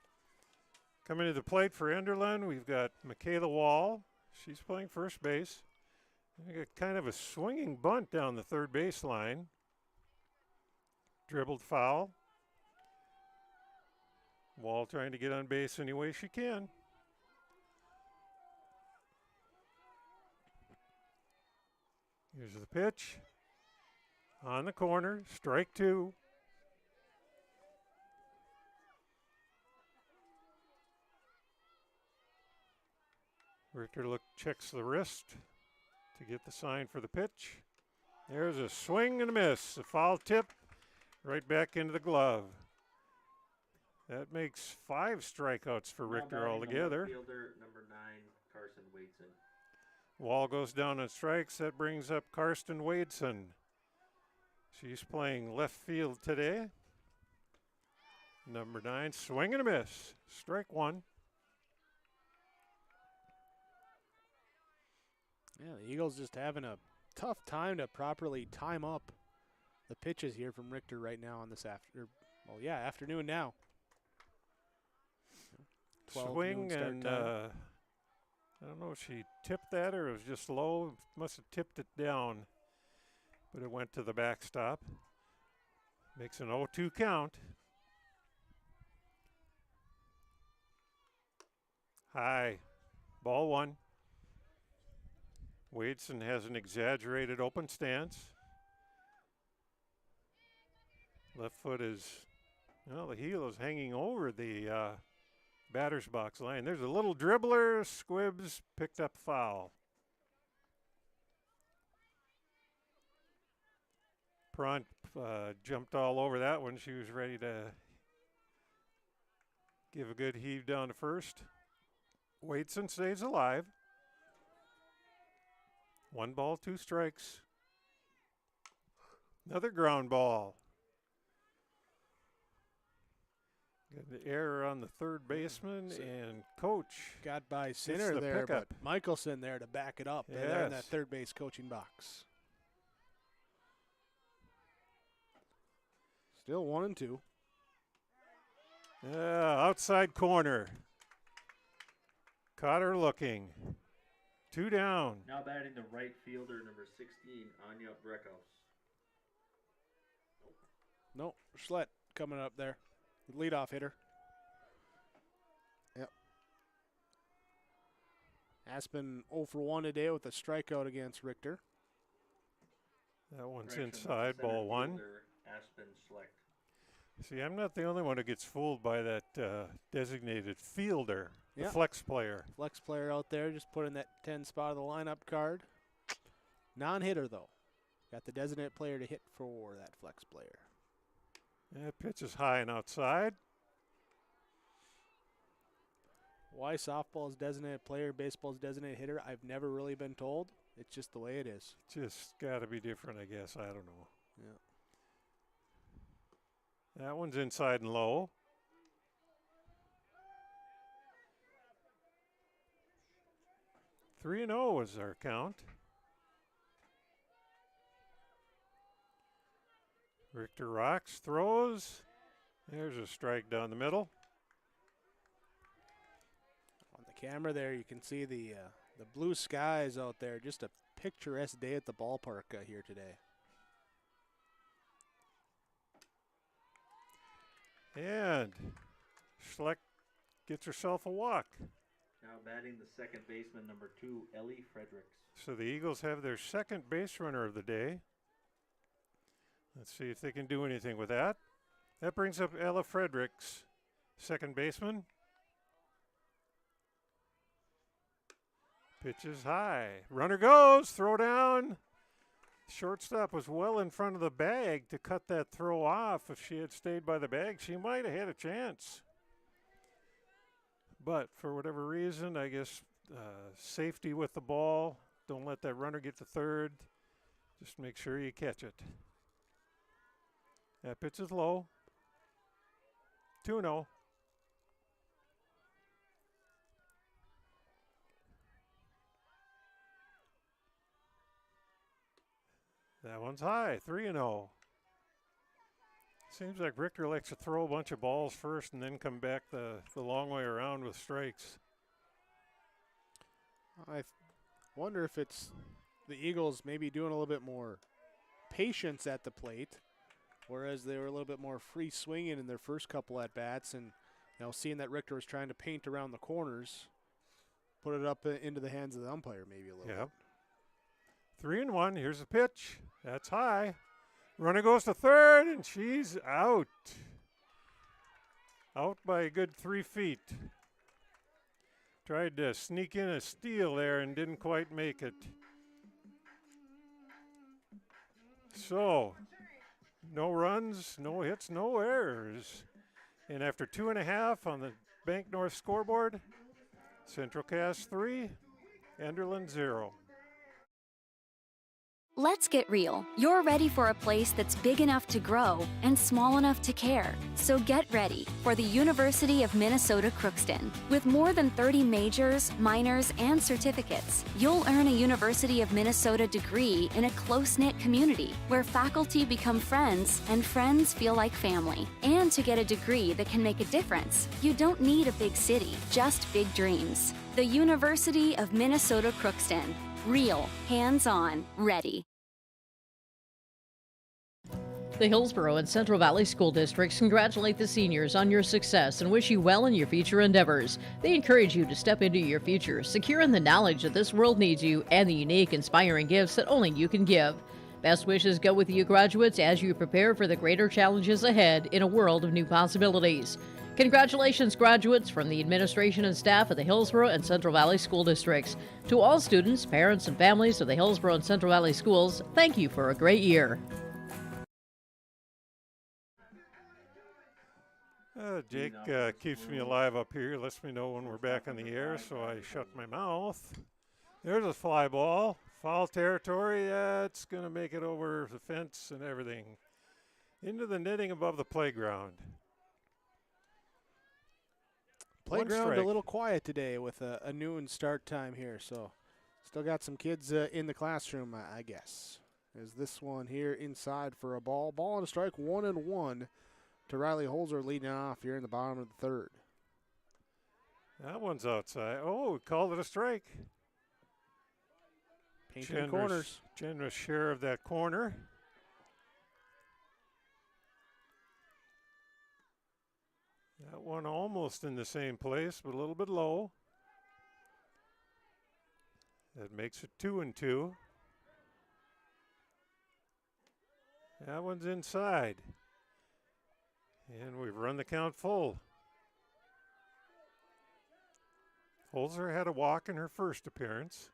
Coming to the plate for Enderlin, we've got Michaela Wall. She's playing first base. We got kind of a swinging bunt down the third baseline. Dribbled foul. Wall trying to get on base any way she can. Here's the pitch. On the corner, strike 2. Richter checks the wrist to get the sign for the pitch. There's a swing and a miss. A foul tip right back into the glove. That makes 5 strikeouts for Richter altogether. Fielder number 9, Carson Wadeson. Wall goes down on strikes. That brings up Karsten Wadeson. She's playing left field today. Number 9, swing and a miss. Strike 1. Yeah, the Eagles just having a tough time to properly time up the pitches here from Richter right now on this afternoon now. Swing and I don't know if she tipped that or it was just low. Must have tipped it down, but it went to the backstop. Makes an 0-2 count. High, ball 1. Wadeson has an exaggerated open stance. Left foot is, well, the heel is hanging over the batter's box line. There's a little dribbler, squibs, picked up foul. Pront jumped all over that one. She was ready to give a good heave down to first. Wadeson stays alive. 1 ball, 2 strikes. Another ground ball. Got the error on the third baseman and coach. Got by center there, but Michelson there to back it up. Yes. They're in that third base coaching box. Still 1-2. Outside corner. Caught her looking. 2 down. Now batting the right fielder, number 16, Anya Breckhouse. Nope, Schlett coming up there. Leadoff hitter. Yep. Aspen 0 for 1 today with a strikeout against Richter. That one's inside, ball 1. Fielder, Aspen Schlecht. See, I'm not the only one who gets fooled by that designated fielder, the Yep. flex player. Flex player out there just put in that 10 spot of the lineup card. Non-hitter, though. Got the designated player to hit for that flex player. That pitch is high and outside. Why softball is designated player, baseball is designated hitter, I've never really been told. It's just the way it is. Just got to be different, I guess. I don't know. Yeah. That one's inside and low. Three and 0 is our count. Richter rocks, throws. There's a strike down the middle. On the camera there, you can see the blue skies out there. Just a picturesque day at the ballpark here today. And Schleck gets herself a walk. Now batting the second baseman, number 2, Ellie Fredericks. So the Eagles have their second base runner of the day. Let's see if they can do anything with that. That brings up Ella Fredericks, second baseman. Pitch is high. Runner goes, throw down. Shortstop was well in front of the bag to cut that throw off. If she had stayed by the bag, she might have had a chance. But for whatever reason, I guess safety with the ball. Don't let that runner get to third. Just make sure you catch it. That pitch is low. 2-0. That one's high, 3-0. Seems like Richter likes to throw a bunch of balls first and then come back the long way around with strikes. I wonder if it's the Eagles maybe doing a little bit more patience at the plate, whereas they were a little bit more free swinging in their first couple at bats, and seeing that Richter was trying to paint around the corners, put it up into the hands of the umpire maybe a little bit. 3-1. Here's the pitch. That's high. Runner goes to third, and she's out. Out by a good 3 feet. Tried to sneak in a steal there and didn't quite make it. So, no runs, no hits, no errors. And after 2.5 on the Bank North scoreboard, Central Cass 3, Enderlin 0. Let's get real. You're ready for a place that's big enough to grow and small enough to care. So get ready for the University of Minnesota Crookston. With more than 30 majors, minors, and certificates, you'll earn a University of Minnesota degree in a close-knit community where faculty become friends and friends feel like family. And to get a degree that can make a difference, you don't need a big city, just big dreams. The University of Minnesota Crookston. Real, hands-on, ready. The Hillsborough and Central Valley School Districts congratulate the seniors on your success and wish you well in your future endeavors. They encourage you to step into your future, secure in the knowledge that this world needs you and the unique, inspiring gifts that only you can give. Best wishes go with you graduates as you prepare for the greater challenges ahead in a world of new possibilities. Congratulations, graduates, from the administration and staff of the Hillsborough and Central Valley School Districts. To all students, parents, and families of the Hillsborough and Central Valley Schools, thank you for a great year. Jake keeps me alive up here, lets me know when we're back on the air, so I shut my mouth. There's a fly ball. Foul territory. It's going to make it over the fence and everything. Into the netting above the playground. Playground a little quiet today with a noon start time here, so still got some kids in the classroom, I guess. Is this one here inside for a ball. Ball and a strike, 1-1 to Riley Holzer leading off here in the bottom of the third. That one's outside. Oh, we called it a strike. Painting corners. Generous share of that corner. That one almost in the same place, but a little bit low. That makes it 2-2. That one's inside. And we've run the count full. Holzer had a walk in her first appearance.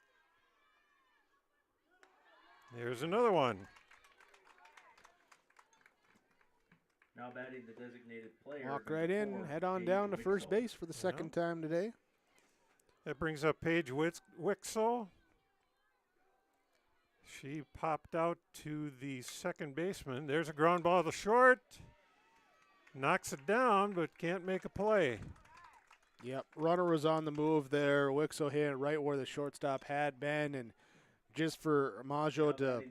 There's another one. Now batting the designated player. Walk right in, head on down to first base for the second time today. That brings up Paige Wixel. She popped out to the second baseman. There's a ground ball to short. knocks it down, but can't make a play. Yep, runner was on the move there. Wixo hit it right where the shortstop had been, and just for Maggio to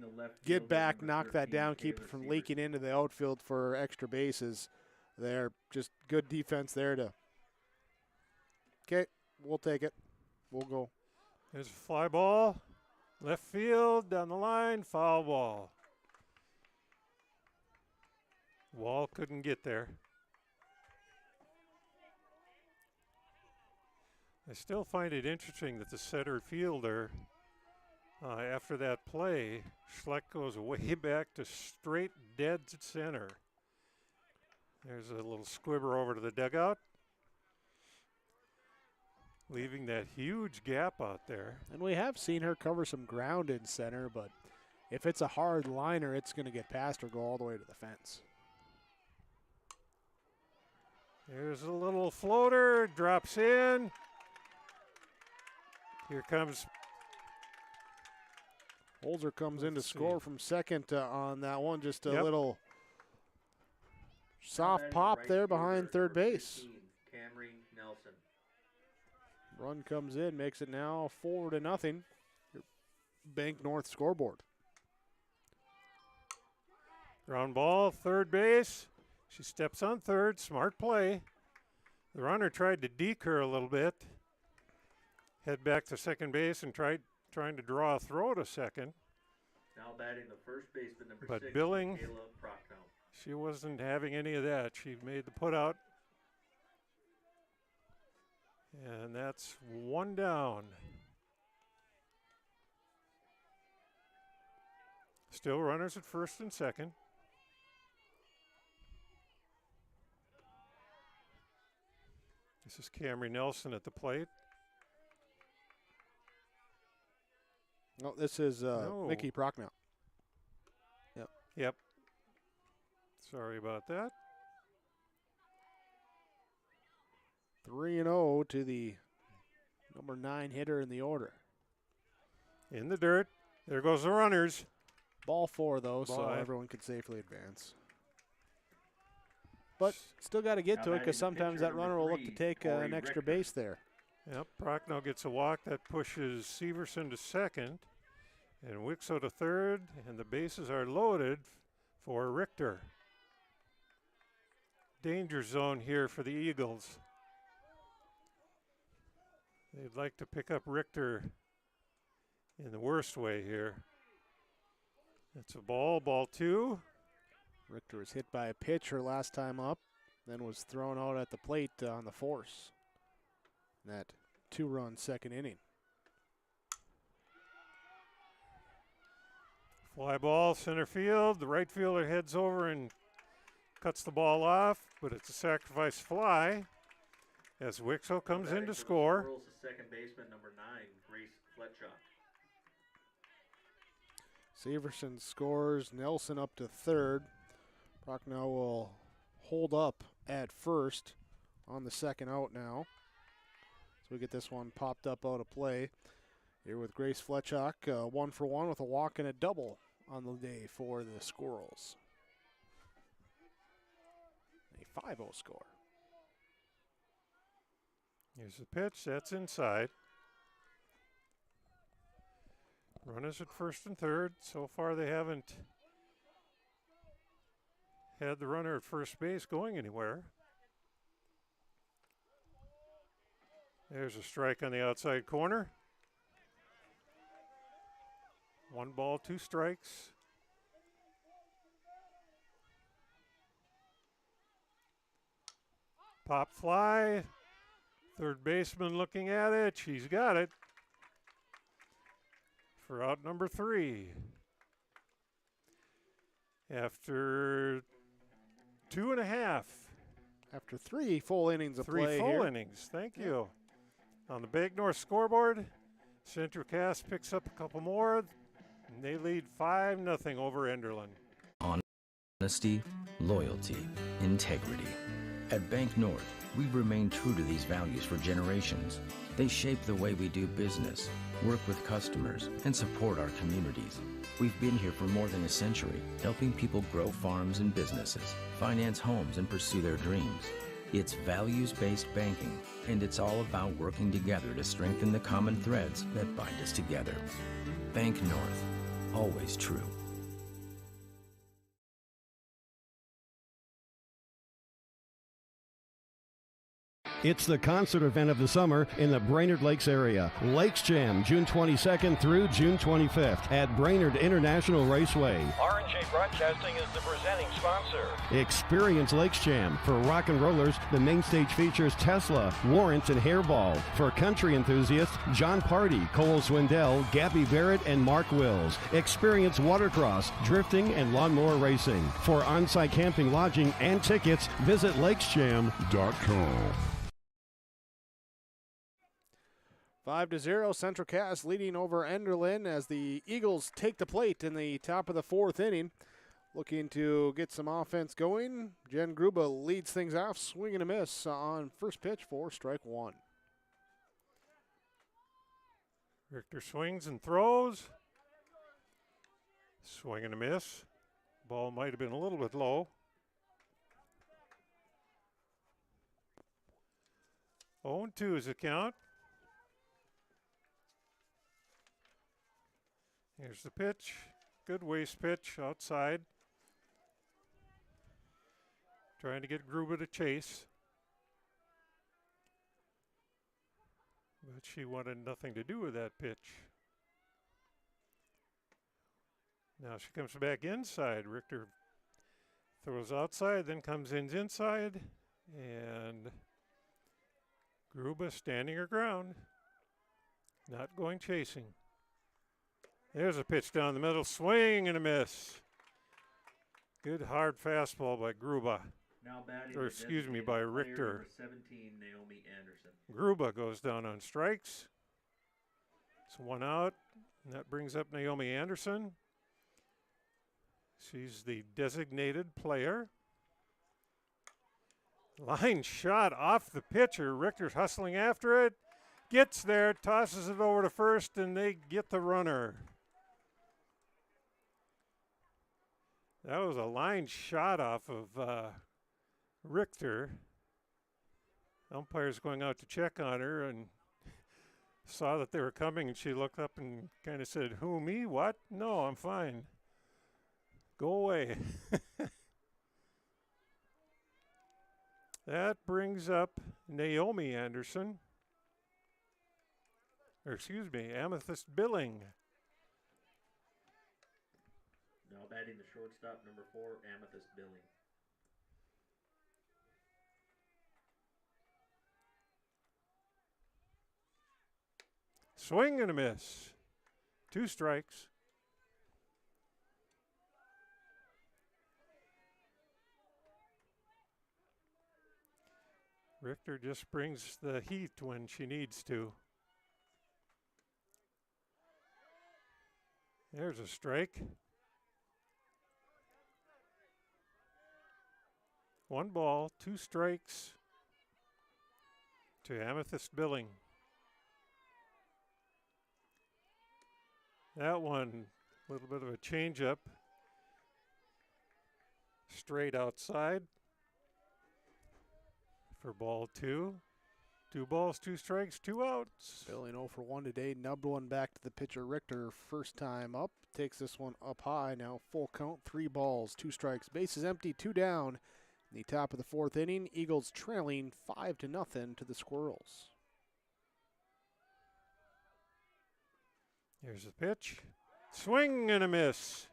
get back, knock that down, keep it from leaking into the outfield for extra bases there. Just good defense there to. Okay, we'll take it. We'll go. There's a fly ball. Left field, down the line, foul ball. Wall couldn't get there. I still find it interesting that the center fielder, after that play, Schleck goes way back to straight dead center. There's a little squibber over to the dugout, leaving that huge gap out there. And we have seen her cover some ground in center, but if it's a hard liner, it's going to get past her, go all the way to the fence. There's a little floater, drops in. Here comes. Holzer comes in to score from second on that one. Just a Yep. little soft pop there behind third base. Camry Nelson. Run comes in, makes it now 4-0. Your Bank North scoreboard. Ground ball, third base. She steps on third, smart play. The runner tried to deke her a little bit. Head back to second base and trying to draw a throw to second. Now batting the first baseman, number But 6, Billing, Michaela Prochnow. she wasn't having any of that. She made the put out. And that's one down. Still runners at first and second. This is Camry Nelson at the plate. No, this is No. Mickey Prochnow. Yep. Yep. Sorry about that. 3-0 to the number 9 hitter in the order. In the dirt. There goes the runners. Ball 4, though, so Bye. everyone can safely advance. But still got to get to it because sometimes that runner will look to take an extra base there. Yep, Prochnow gets a walk. That pushes Severson to second and Wixo to third, and the bases are loaded for Richter. Danger zone here for the Eagles. They'd like to pick up Richter in the worst way here. It's a ball 2. Richter was hit by a pitch her last time up, then was thrown out at the plate on the force. That 2-run second inning. Fly ball, center field. The right fielder heads over and cuts the ball off, but it's a sacrifice fly as Wixo comes in to score. Squirrels, the second baseman, number 9, Grace Fletchock. Severson scores, Nelson up to third. Prochnow will hold up at first on the second out now. So we get this one popped up out of play. Here with Grace Fletchock, 1-for-1 with a walk and a double on the day for the Squirrels. A 5-0 score. Here's the pitch. That's inside. Runners at first and third. So far they haven't had the runner at first base going anywhere. There's a strike on the outside corner. 1 ball, 2 strikes. Pop fly. Third baseman looking at it. She's got it. For out number 3. After 2.5. After 3 full innings of 3 play full here. innings. Thank you. On the Bank North scoreboard, Central Cass picks up a couple more, and they lead 5-0 over Enderlin. Honesty, loyalty, integrity. At Bank North, we've remained true to these values for generations. They shape the way we do business, work with customers, and support our communities. We've been here for more than a century, helping people grow farms and businesses, finance homes, and pursue their dreams. It's values-based banking, and it's all about working together to strengthen the common threads that bind us together. Bank North, always true. It's the concert event of the summer in the Brainerd Lakes area. Lakes Jam, June 22nd through June 25th at Brainerd International Raceway. R&J Broadcasting is the presenting sponsor. Experience Lakes Jam. For rock and rollers, the main stage features Tesla, Warrants, and Hairball. For country enthusiasts, John Party, Cole Swindell, Gabby Barrett, and Mark Wills. Experience watercross, drifting, and lawnmower racing. For on-site camping, lodging, and tickets, visit lakesjam.com. 5-0, Central Cass leading over Enderlin as the Eagles take the plate in the top of the fourth inning. Looking to get some offense going. Jen Gruba leads things off, swing and a miss on first pitch for strike one. Richter swings and throws. Swing and a miss. Ball might have been a little bit low. 0-2 is the count. Here's the pitch. Good waste pitch outside. Trying to get Gruba to chase. But she wanted nothing to do with that pitch. Now she comes back inside. Richter throws outside, then comes in inside. And Gruba standing her ground. Not going chasing. There's a pitch down the middle, swing and a miss. Good hard fastball by Gruba. Now batting, or excuse me, by Richter. Number 17, Naomi Anderson. Gruba goes down on strikes. It's one out, and that brings up Naomi Anderson. She's the designated player. Line shot off the pitcher. Richter's hustling after it. Gets there, tosses it over to first, and they get the runner. That was a line shot off of Richter. Umpire's going out to check on her and saw that they were coming, and she looked up and kind of said, "Who, me? What? No, I'm fine. Go away." That brings up Naomi Anderson. Or excuse me, Amethyst Billing. Now batting the shortstop, number 4, Amethyst Billing. Swing and a miss. 2 strikes. Richter just brings the heat when she needs to. There's a strike. 1 ball, 2 strikes to Amethyst Billing. That one, a little bit of a changeup. Straight outside for ball 2. 2 balls, 2 strikes, 2 outs. Billing 0 for 1 today. Nubbed one back to the pitcher Richter. First time up. Takes this one up high. Now full count. 3 balls, 2 strikes. Bases empty, 2 down. In the top of the 4th inning. Eagles trailing 5-0 to the Squirrels. Here's the pitch. Swing and a miss.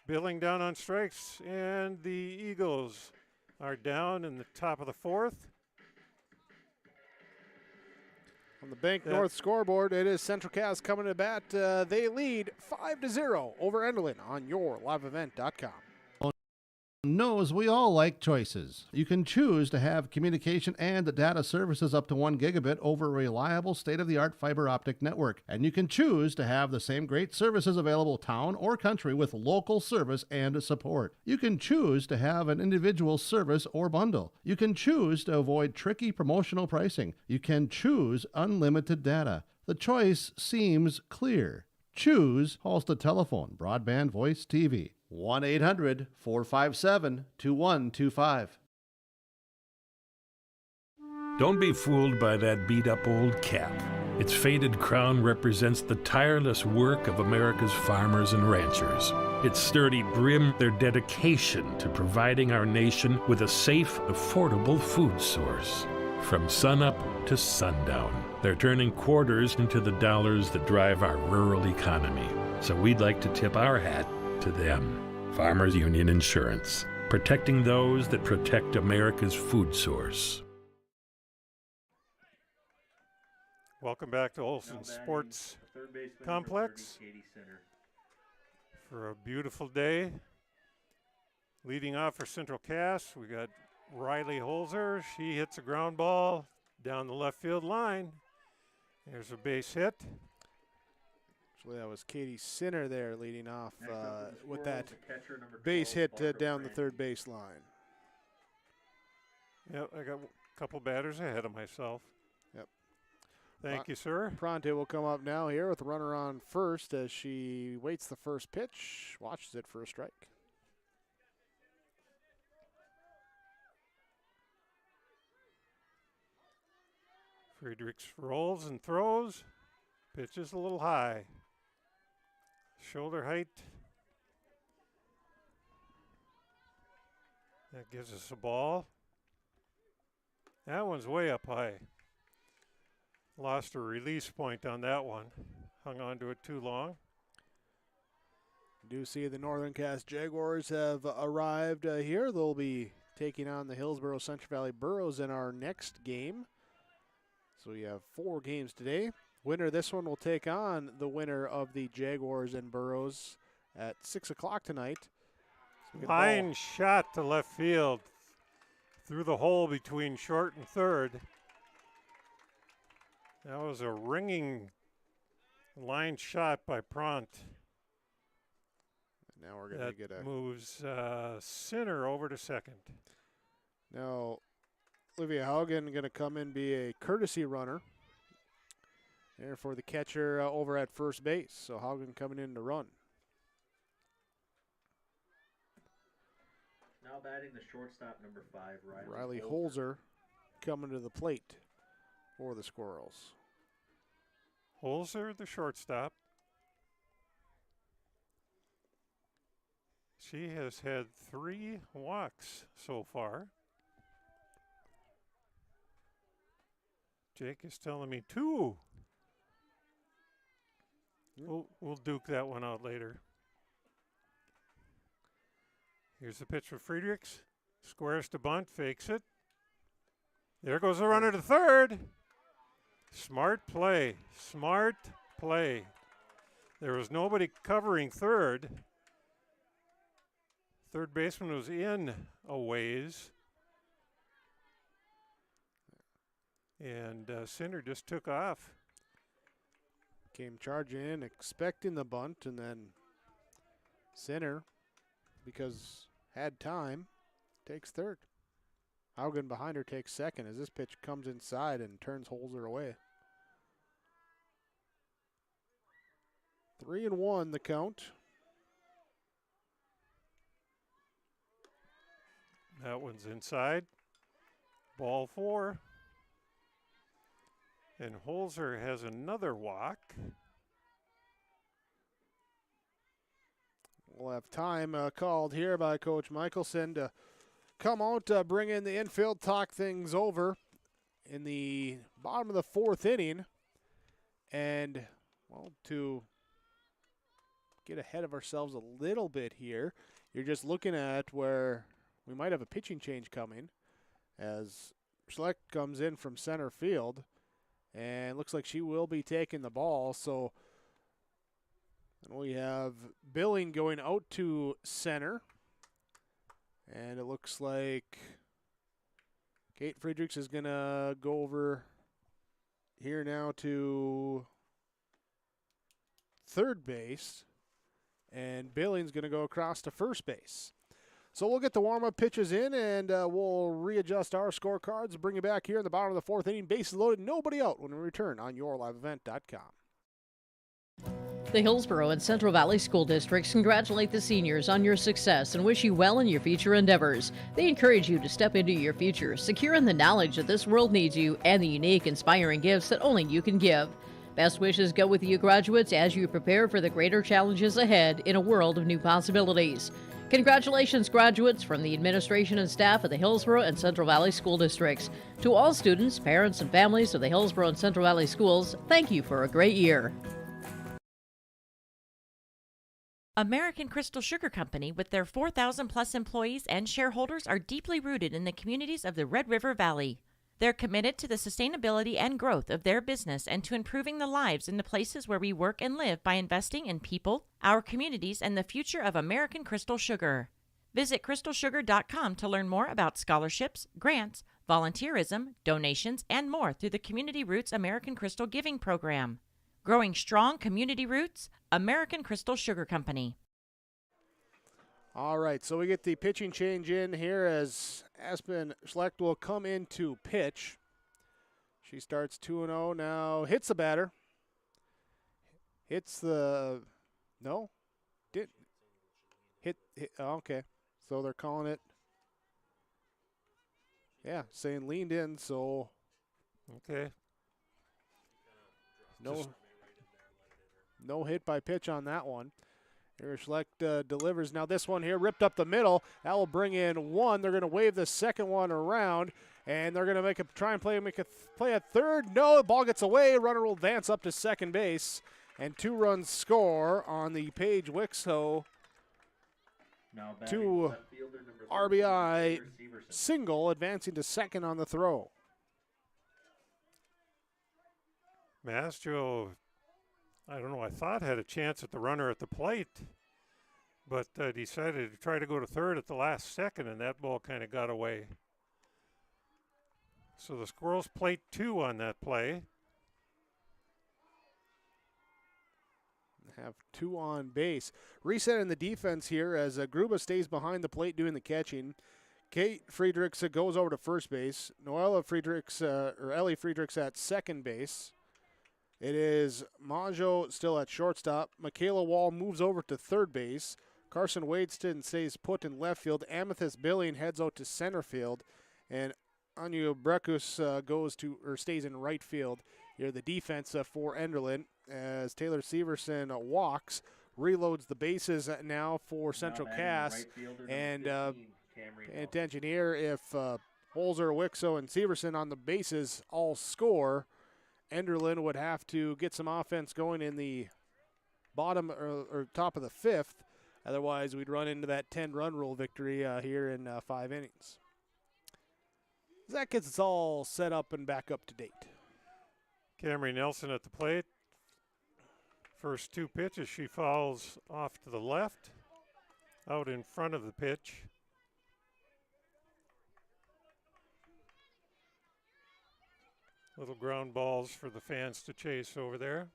Billing down on strikes, and the Eagles are down in the top of the 4th. On the Bank North scoreboard, it is Central Cass coming to bat. They lead 5-0 over Enderlin on yourliveevent.com. knows we all like choices. You can choose to have communication and data services up to 1 gigabit over a reliable state-of-the-art fiber optic network. And you can choose to have the same great services available town or country with local service and support. You can choose to have an individual service or bundle. You can choose to avoid tricky promotional pricing. You can choose unlimited data. The choice seems clear. Choose Halstead Telephone, Broadband Voice TV. 1-800-457-2125. Don't be fooled by that beat-up old cap. Its faded crown represents the tireless work of America's farmers and ranchers. Its sturdy brim, their dedication to providing our nation with a safe, affordable food source. From sunup to sundown, they're turning quarters into the dollars that drive our rural economy. So we'd like to tip our hat to them. Farmers Union Insurance, protecting those that protect America's food source. Welcome back to Olson Sports Complex for a beautiful day. Leading off for Central Cass, we got Riley Holzer. She hits a ground ball down the left field line. There's a base hit. Actually, that was Katie Sinner there leading off with that base hit down the third base line. Yep, I got a couple batters ahead of myself. Yep. Thank you, sir. Pronte will come up now here with a runner on first as she waits the first pitch, watches it for a strike. Friedrichs rolls and throws. Pitch is a little high. Shoulder height. That gives us a ball. That one's way up high. Lost a release point on that one. Hung on to it too long. Do see the Northern Cass Jaguars have arrived here. They'll be taking on the Hillsborough Central Valley Burros in our next game. So we have 4 games today. Winner of this one will take on the winner of the Jaguars and Burros at 6 o'clock tonight. So line shot to left field through the hole between short and third. That was a ringing line shot by Pront. Now we're going to get a moves Sinner over to second. Now Olivia Haugen going to come in, be a courtesy runner there for the catcher over at first base. So Haugen coming in to run. Now batting the shortstop, number 5, Riley Holzer coming to the plate for the Squirrels. Holzer, the shortstop. She has had 3 walks so far. Jake is telling me 2. We'll duke that one out later. Here's the pitch for Friedrichs. Squares to bunt, fakes it. There goes the runner to third. Smart play. Smart play. There was nobody covering third. Third baseman was in a ways. And Sinner just took off. Came charging in, expecting the bunt, and then Sinner, because had time, takes third. Haugen behind her takes second as this pitch comes inside and turns Holzer away. 3-1 the count. That one's inside. Ball 4. And Holzer has another walk. We'll have time called here by Coach Michelson to come out, bring in the infield, talk things over in the bottom of the 4th inning. And, well, to get ahead of ourselves a little bit here, you're just looking at where we might have a pitching change coming as Schleck comes in from center field. And looks like she will be taking the ball. So and we have Billing going out to center. And it looks like Kate Friedrichs is going to go over here now to third base. And Billings going to go across to first base. So we'll get the warm-up pitches in, and we'll readjust our scorecards, bring you back here in the bottom of the fourth inning. Bases loaded, nobody out when we return on yourliveevent.com. The Hillsborough and Central Valley School Districts congratulate the seniors on your success and wish you well in your future endeavors. They encourage you to step into your future, secure in the knowledge that this world needs you and the unique, inspiring gifts that only you can give. Best wishes go with you graduates as you prepare for the greater challenges ahead in a world of new possibilities. Congratulations, graduates, from the administration and staff of the Hillsborough and Central Valley School Districts. To all students, parents, and families of the Hillsborough and Central Valley Schools, thank you for a great year. American Crystal Sugar Company, with their 4,000-plus employees and shareholders, are deeply rooted in the communities of the Red River Valley. They're committed to the sustainability and growth of their business and to improving the lives in the places where we work and live by investing in people, our communities, and the future of American Crystal Sugar. Visit crystalsugar.com to learn more about scholarships, grants, volunteerism, donations, and more through the Community Roots American Crystal Giving Program. Growing strong community roots, American Crystal Sugar Company. All right, so we get the pitching change in here as Aspen Schlecht will come in to pitch. She starts 2-0 now, hits the batter. Hits the, no? Did, hit oh, okay. So they're calling it, yeah, saying leaned in, so. Okay. No hit by pitch on that one. Here Schlecht delivers. Now this one here, ripped up the middle. That will bring in one. They're going to wave the second one around, and they're going to try and make a play at third. No, the ball gets away. Runner will advance up to second base, and 2 runs score on the Paige Wixo. Now 2 RBI single, advancing to second on the throw. Mastro, I don't know, I thought had a chance at the runner at the plate, but decided to try to go to third at the last second, and that ball kind of got away. So the Squirrels plate 2 on that play. Have 2 on base. Reset in the defense here as Gruba stays behind the plate doing the catching. Kate Friedrichs goes over to first base. Noella Friedrichs, or Ellie Friedrichs at second base. It is Majo still at shortstop. Michaela Wall moves over to third base. Carson Wadeston stays put in left field. Amethyst Billing heads out to center field. And Anu Brekus stays in right field. Here the defense for Enderlin as Taylor Severson walks, reloads the bases now for Central Cass. And pay attention here, if Holzer, Wixo, and Severson on the bases all score, Enderlin would have to get some offense going in the bottom or top of the 5th. Otherwise, we'd run into that 10-run rule victory here in 5 innings. That gets us all set up and back up to date. Camry Nelson at the plate. First 2 pitches, she fouls off to the left, out in front of the pitch. Little ground balls for the fans to chase over there.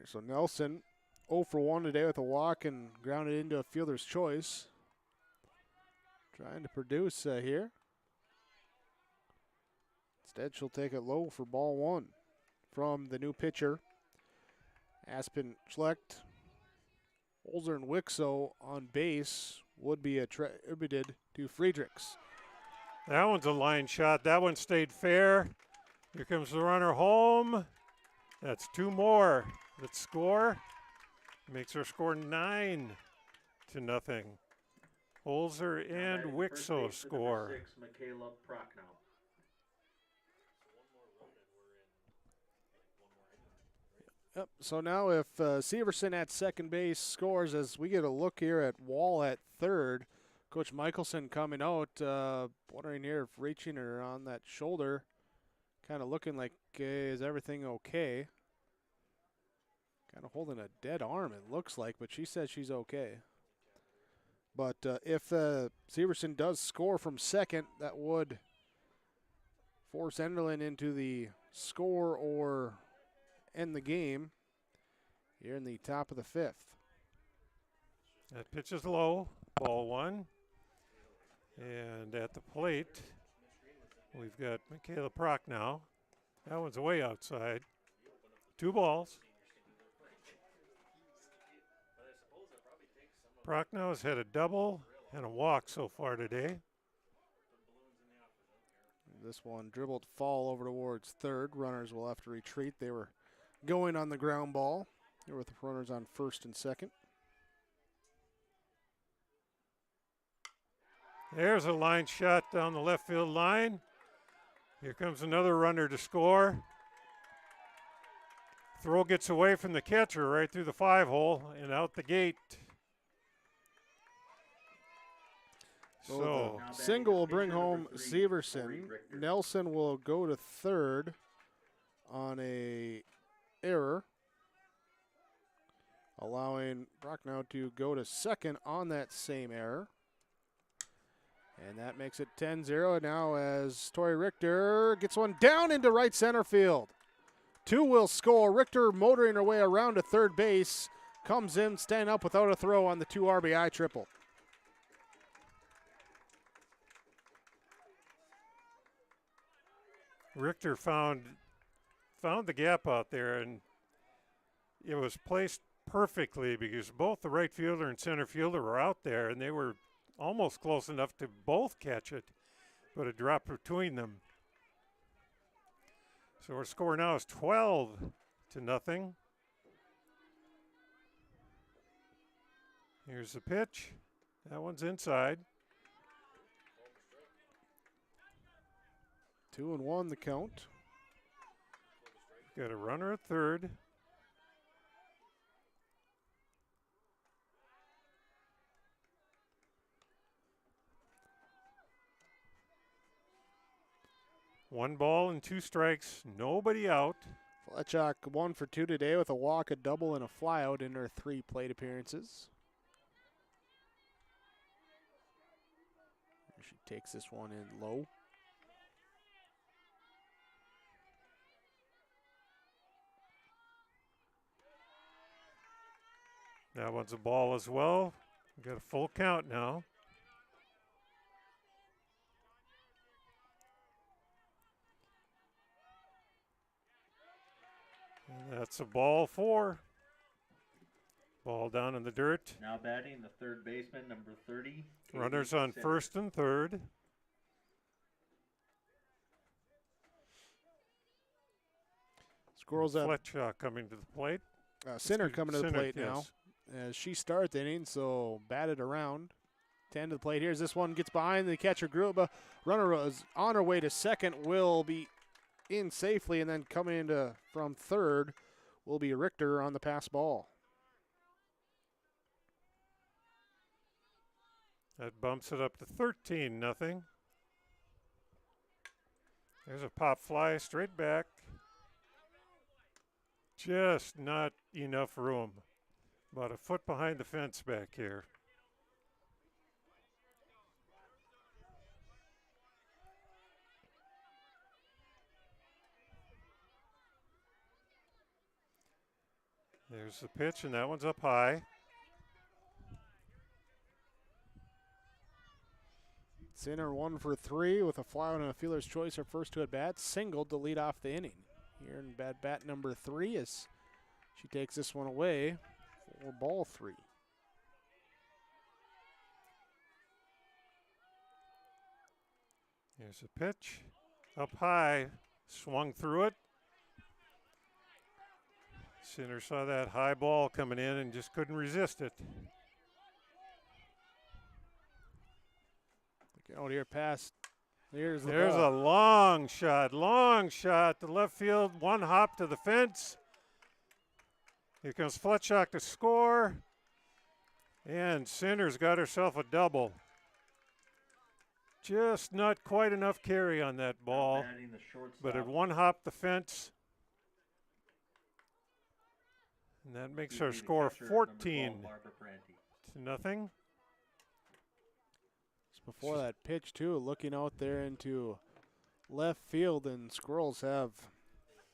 So Nelson 0 for 1 today with a walk and grounded into a fielder's choice. Trying to produce here. Instead, she'll take it low for ball 1 from the new pitcher. Aspen Schlecht. Holzer and Wixo on base would be attributed to Friedrichs. That one's a line shot. That one stayed fair. Here comes the runner home. That's 2 more that score. Makes her score 9-0. Holzer and Wixo score. 6, Michaela Prochnow. Yep. So now if Severson at second base scores, as we get a look here at Wall at third, Coach Michelson coming out, wondering here if reaching her on that shoulder, kind of looking like, is everything okay? Kind of holding a dead arm, it looks like, but she says she's okay. But if Severson does score from second, that would force Enderlin into the score or end the game here in the top of the fifth. That pitch is low, ball one. And at the plate, we've got Michaela Prock now. That one's way outside. 2 balls. Prochnow has had a double and a walk so far today. This one dribbled fall over towards third. Runners will have to retreat. They were going on the ground ball. Here with the runners on first and second. There's a line shot down the left field line. Here comes another runner to score. Throw gets away from the catcher right through the 5-hole and out the gate. So the single will bring home Severson. Nelson will go to third on a error, allowing Prochnow to go to second on that same error. And that makes it 10-0 now as Tori Richter gets one down into right center field. 2 will score. Richter motoring her way around to third base. Comes in, stand up without a throw on the 2 RBI triple. Richter found the gap out there, and it was placed perfectly because both the right fielder and center fielder were out there, and they were almost close enough to both catch it, but it dropped between them. So our score now is 12-0. Here's the pitch. That one's inside. 2-1 the count. Got a runner at third. One ball and 2 strikes, nobody out. Fletchak 1 for 2 today with a walk, a double, and a flyout in her 3 plate appearances. She takes this one in low. That one's a ball as well. We got a full count now. And that's a ball 4. Ball down in the dirt. Now batting the third baseman, number 30. Runners on first and third. Squirrels up. Fletcher coming to the plate. Sinner coming to the plate now. Yes. As she starts the inning, so batted around. 10 to the plate. Here's this one, gets behind the catcher Gruba. Runner is on her way to second, will be in safely, and then coming into from third will be Richter on the pass ball. That bumps it up to 13-0. There's a pop fly straight back. Just not enough room. About a foot behind the fence back here. There's the pitch, and that one's up high. Sinner 1 for 3 with a fly and a fielder's choice. Her first 2 at bats, singled to lead off the inning. Here in bat number 3 as she takes this one away for ball 3. Here's a pitch, up high, swung through it. Sinner saw that high ball coming in and just couldn't resist it. Out here past. There's a long shot to left field. One hop to the fence. Here comes Fletchak to score. And Sinner's got herself a double. Just not quite enough carry on that ball. But it one hop the fence. And that makes our score 14 to nothing. Just before that pitch, too, looking out there into left field, and Squirrels have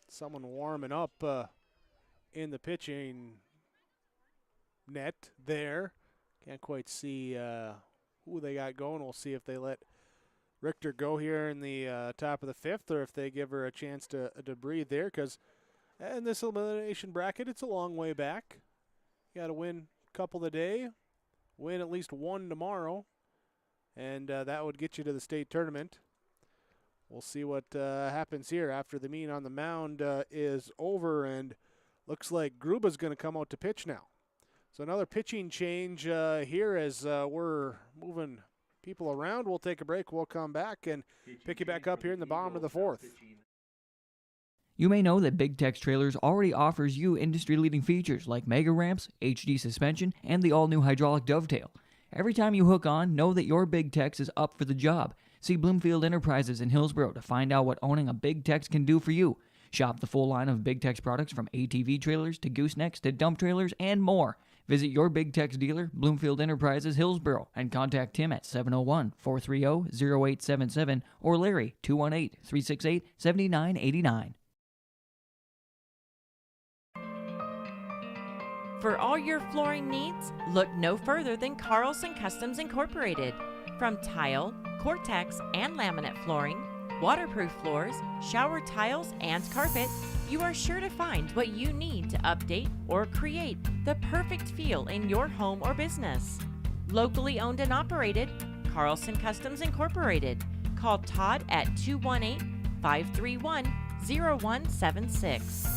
someone warming up in the pitching net there. Can't quite see who they got going. We'll see if they let Richter go here in the top of the fifth, or if they give her a chance to breathe there, because in this elimination bracket, it's a long way back. You got to win a couple today, win at least one tomorrow, and that would get you to the state tournament. We'll see what happens here after the meeting on the mound is over, and looks like Gruba's going to come out to pitch now. So another pitching change here as we're moving people around. We'll take a break. We'll come back and pick you back up here in the bottom of the fourth. You may know that Big Tex Trailers already offers you industry-leading features like mega ramps, HD suspension, and the all-new hydraulic dovetail. Every time you hook on, know that your Big Tex is up for the job. See Bloomfield Enterprises in Hillsboro to find out what owning a Big Tex can do for you. Shop the full line of Big Tex products from ATV trailers to goosenecks to dump trailers and more. Visit your Big Tex dealer, Bloomfield Enterprises, Hillsboro, and contact Tim at 701-430-0877 or Larry, 218-368-7989. For all your flooring needs, look no further than Carlson Customs Incorporated. From tile, Cortex, and laminate flooring, waterproof floors, shower tiles, and carpet, you are sure to find what you need to update or create the perfect feel in your home or business. Locally owned and operated, Carlson Customs Incorporated. Call Todd at 218-531-0176.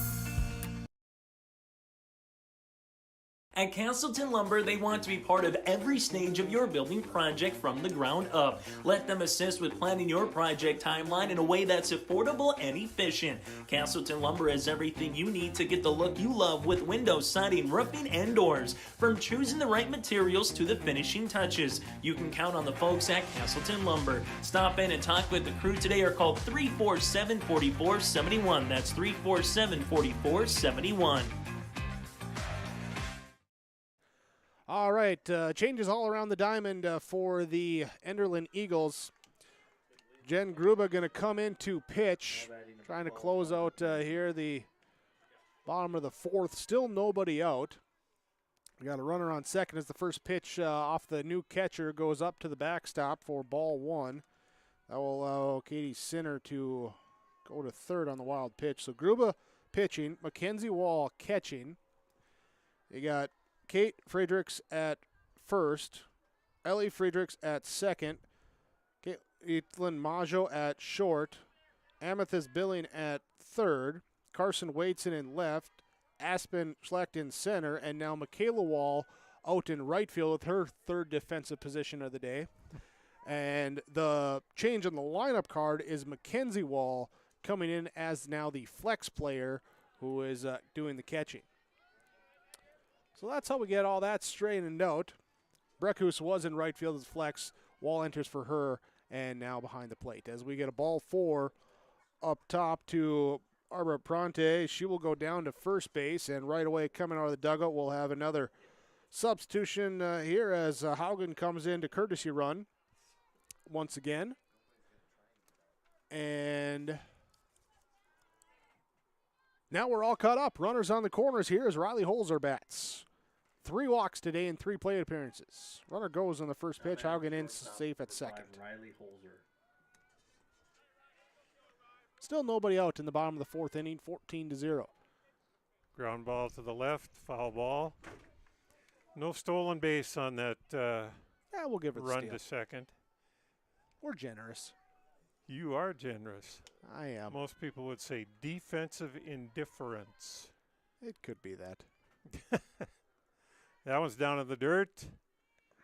At Castleton Lumber, they want to be part of every stage of your building project from the ground up. Let them assist with planning your project timeline in a way that's affordable and efficient. Castleton Lumber has everything you need to get the look you love with windows, siding, roofing, and doors. From choosing the right materials to the finishing touches, you can count on the folks at Castleton Lumber. Stop in and talk with the crew today or call 347-4471. That's 347-4471. All right, changes all around the diamond for the Enderlin Eagles. Jen Gruba going to come in to pitch, trying to close out here the bottom of the fourth. Still nobody out. We got a runner on second as the first pitch off the new catcher goes up to the backstop for ball one. That will allow Katie Sinner to go to third on the wild pitch. So Gruba pitching, Mackenzie Wall catching. You got Kate Friedrichs at first, Ellie Friedrichs at second, Caitlin Majo at short, Amethyst Billing at third, Carson Wadeson in left, Aspen Schlecht in center, and now Michaela Wall out in right field with her third defensive position of the day. And the change on the lineup card is Mackenzie Wall coming in as now the flex player who is doing the catching. So that's how we get all that straightened out. Breckhus was in right field as flex. Wall enters for her, and now behind the plate. As we get a ball four up top to Barbara Pronte, she will go down to first base, and right away coming out of the dugout, we'll have another substitution here as Haugen comes in to courtesy run once again. And now we're all caught up. Runners on the corners here as Riley Holzer bats. 3 walks today in 3 plate appearances. Runner goes on the first pitch. Haugen in safe at second. Riley Holzer. Still nobody out in the bottom of the fourth inning, 14-0. Ground ball to the left, foul ball. No stolen base on that we'll give it run steal. to second. We're generous. You are generous. I am. Most people would say defensive indifference. It could be that. That one's down in the dirt.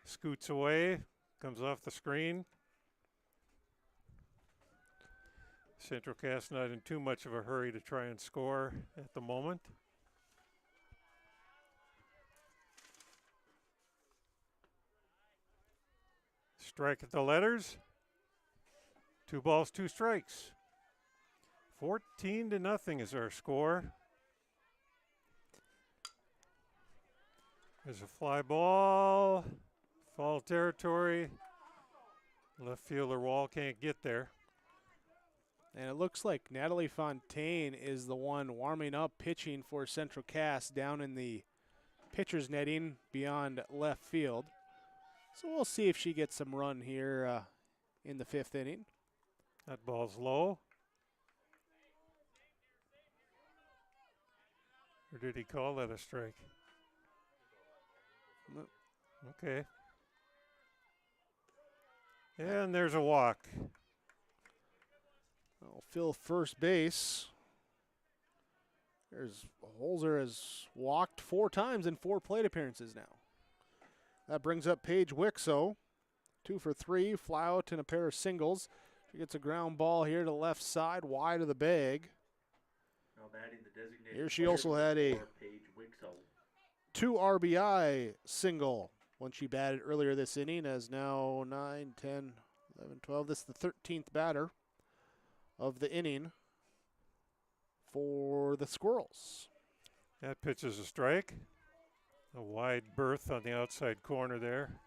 Scoots away. Comes off the screen. Central Cass not in too much of a hurry to try and score at the moment. Strike at the letters. 2 balls, 2 strikes. 14-0 is our score. There's a fly ball. Foul territory. Left fielder Wall can't get there. And it looks like Natalie Fontaine is the one warming up pitching for Central Cass down in the pitcher's netting beyond left field. So we'll see if she gets some run here in the 5th inning. That ball's low. Or did he call that a strike? No. Okay. And there's a walk. Well, Phil first base. There's Holzer has walked 4 times in 4 plate appearances now. That brings up Paige Wixo. 2 for 3, fly out and a pair of singles. She gets a ground ball here to the left side, wide of the bag. Now batting the designated Here she player also had a for Paige Wixo. 2 RBI single when she batted earlier this inning, as now 9, 10, 11, 12. This is the 13th batter of the inning for the Squirrels. That pitch is a strike. A wide berth on the outside corner there.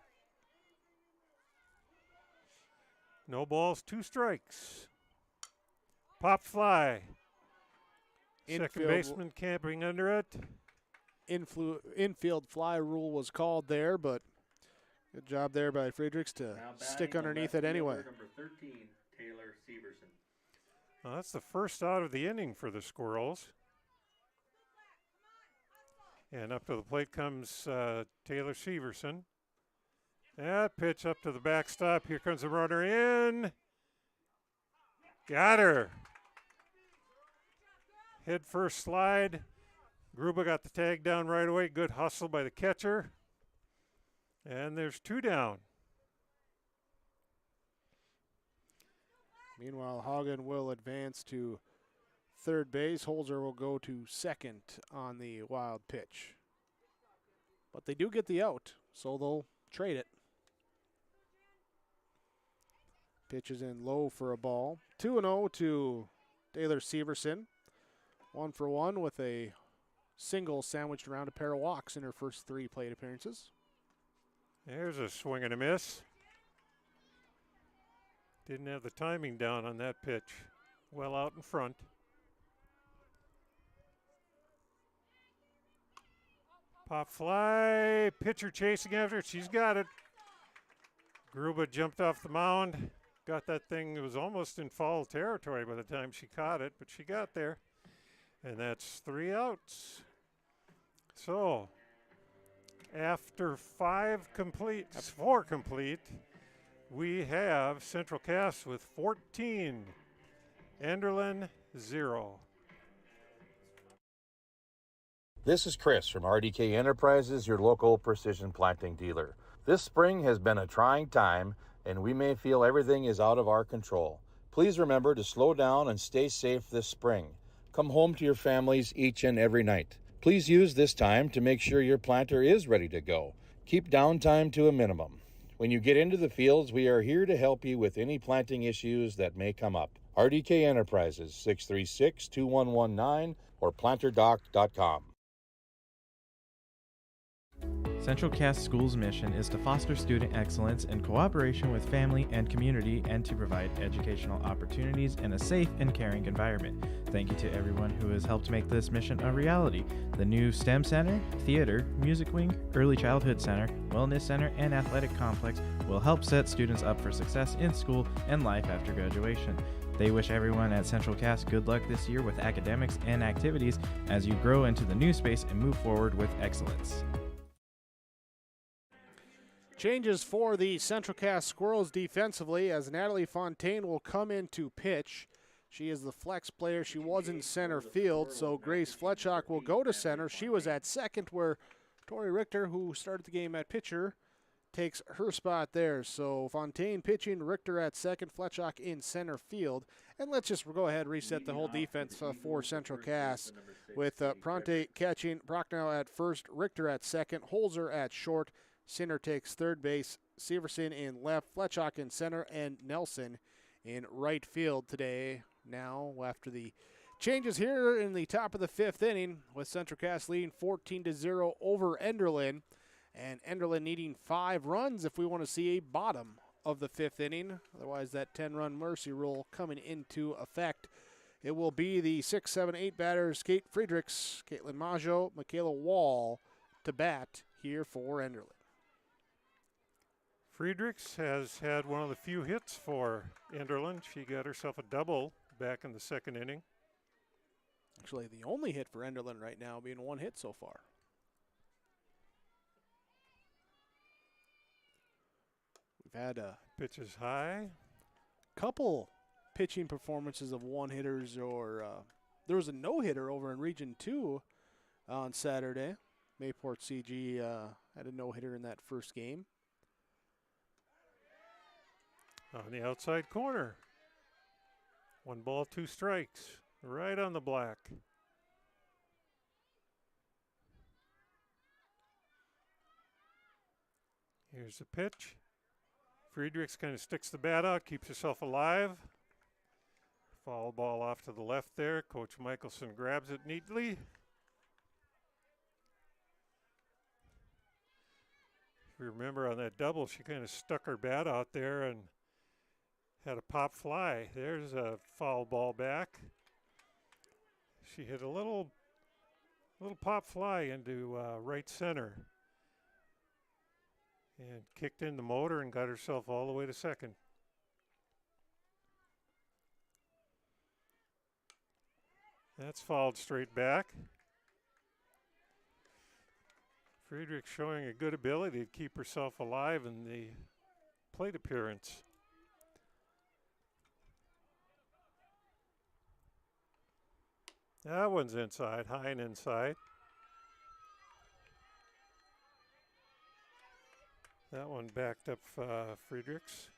No balls, 2 strikes. Pop fly. Second baseman camping under it. Infield fly rule was called there, but good job there by Friedrichs to stick underneath it anyway. Number 13, Taylor Severson. Well, that's the first out of the inning for the Squirrels. And up to the plate comes Taylor Severson. That pitch up to the backstop. Here comes the runner in. Got her. Head first slide. Gruba got the tag down right away. Good hustle by the catcher. And there's 2 down. Meanwhile, Hagen will advance to third base. Holzer will go to second on the wild pitch. But they do get the out, so they'll trade it. Pitches in low for a ball. 2-0 to Taylor Severson. 1 for 1 with a single sandwiched around a pair of walks in her first 3 plate appearances. There's a swing and a miss. Didn't have the timing down on that pitch. Well out in front. Pop fly. Pitcher chasing after it. She's got it. Gruba jumped off the mound. Got that thing. It was almost in foul territory by the time she caught it, but she got there. And that's 3 outs. So, after 4 complete, we have Central Cass with 14. Enderlin, 0. This is Chris from RDK Enterprises, your local precision planting dealer. This spring has been a trying time, and we may feel everything is out of our control. Please remember to slow down and stay safe this spring. Come home to your families each and every night. Please use this time to make sure your planter is ready to go. Keep downtime to a minimum. When you get into the fields, we are here to help you with any planting issues that may come up. RDK Enterprises, 636-2119 or planterdoc.com. Central Cass School's mission is to foster student excellence in cooperation with family and community and to provide educational opportunities in a safe and caring environment. Thank you to everyone who has helped make this mission a reality. The new STEM Center, Theater, Music Wing, Early Childhood Center, Wellness Center, and Athletic Complex will help set students up for success in school and life after graduation. They wish everyone at Central Cass good luck this year with academics and activities as you grow into the new space and move forward with excellence. Changes for the Central Cass Squirrels defensively as Natalie Fontaine will come in to pitch. She is the flex player. She was in center field, so Grace Fletchock will go to center. She was at second where Tori Richter, who started the game at pitcher, takes her spot there. So Fontaine pitching, Richter at second, Fletchock in center field. And let's just go ahead and reset the whole defense for Central Cass with Pronte catching, Prochnow at first, Richter at second, Holzer at short, Sinner takes third base, Severson in left, Fletchock in center, and Nelson in right field today. Now, after the changes here in the top of the 5th inning, with Central Cass leading 14-0 over Enderlin. And Enderlin needing 5 runs if we want to see a bottom of the 5th inning. Otherwise, that 10-run mercy rule coming into effect. It will be the 6, 7, 8 batters, Kate Friedrichs, Caitlin Maggio, Michaela Wall to bat here for Enderlin. Friedrichs has had one of the few hits for Enderlin. She got herself a double back in the 2nd inning. Actually, the only hit for Enderlin right now being 1 hit so far. We've had a pitches high. Couple pitching performances of 1-hitters, or there was a no-hitter over in Region 2 on Saturday. Mayport CG had a no-hitter in that first game. On the outside corner. 1 ball, 2 strikes. Right on the black. Here's the pitch. Friedrichs kind of sticks the bat out, keeps herself alive. Foul ball off to the left there. Coach Michelson grabs it neatly. If you remember on that double, she kind of stuck her bat out there and had a pop fly. There's a foul ball back. She hit a little pop fly into right center and kicked in the motor and got herself all the way to second. That's fouled straight back. Friedrich showing a good ability to keep herself alive in the plate appearance. That one's inside, high and inside. That one backed up Friedrichs.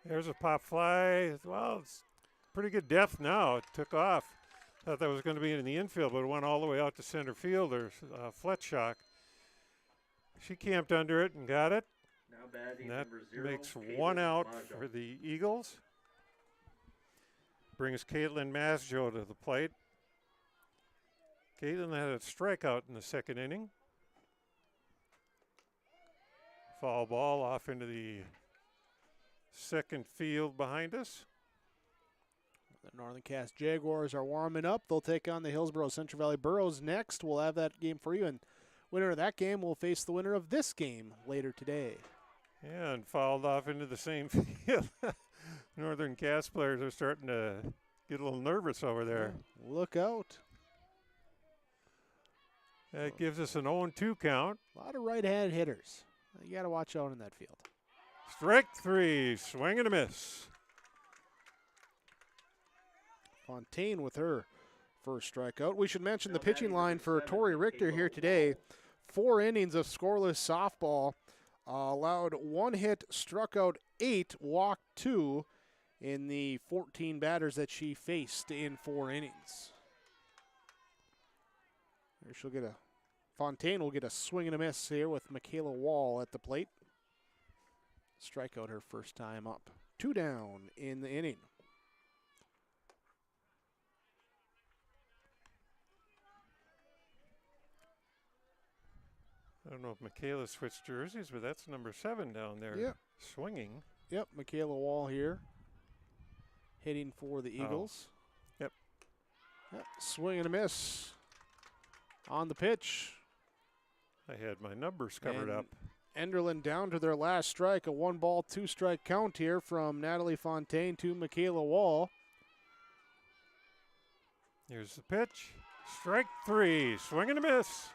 There's a pop fly. Well, it's pretty good depth now. It took off. Thought that was going to be in the infield, but it went all the way out to center field. There's Fletchock. She camped under it and got it. Now batting And that number 0, makes Caitlin 1 out Maggio. for the Eagles. Brings Caitlin Maggio to the plate. Caitlin had a strikeout in the 2nd inning. Foul ball off into the second field behind us. The Northern Cass Jaguars are warming up. They'll take on the Hillsborough Central Valley Burros next. We'll have that game for you, and winner of that game will face the winner of this game later today. Yeah, and fouled off into the same field. Northern Cass players are starting to get a little nervous over there. Look out. That gives us an 0-2 count. A lot of right-hand hitters. You got to watch out in that field. Strike 3, swing and a miss. Fontaine with her first strikeout. We should mention the pitching line for Tori Richter here today. 4 innings of scoreless softball. Allowed 1 hit, struck out 8, walked 2 in the 14 batters that she faced in 4 innings. Here she'll get a Fontaine will get a swing and a miss here with Michaela Wall at the plate. Strikeout her first time up. 2 down in the inning. I don't know if Michaela switched jerseys, but that's number 7 down there. Yep. Swinging. Yep, Michaela Wall here. Hitting for the Eagles. Yep. Swing and a miss on the pitch. I had my numbers covered And up. Enderlin down to their last strike. A 1 ball, 2 strike count here from Natalie Fontaine to Michaela Wall. Here's the pitch. Strike 3, swing and a miss.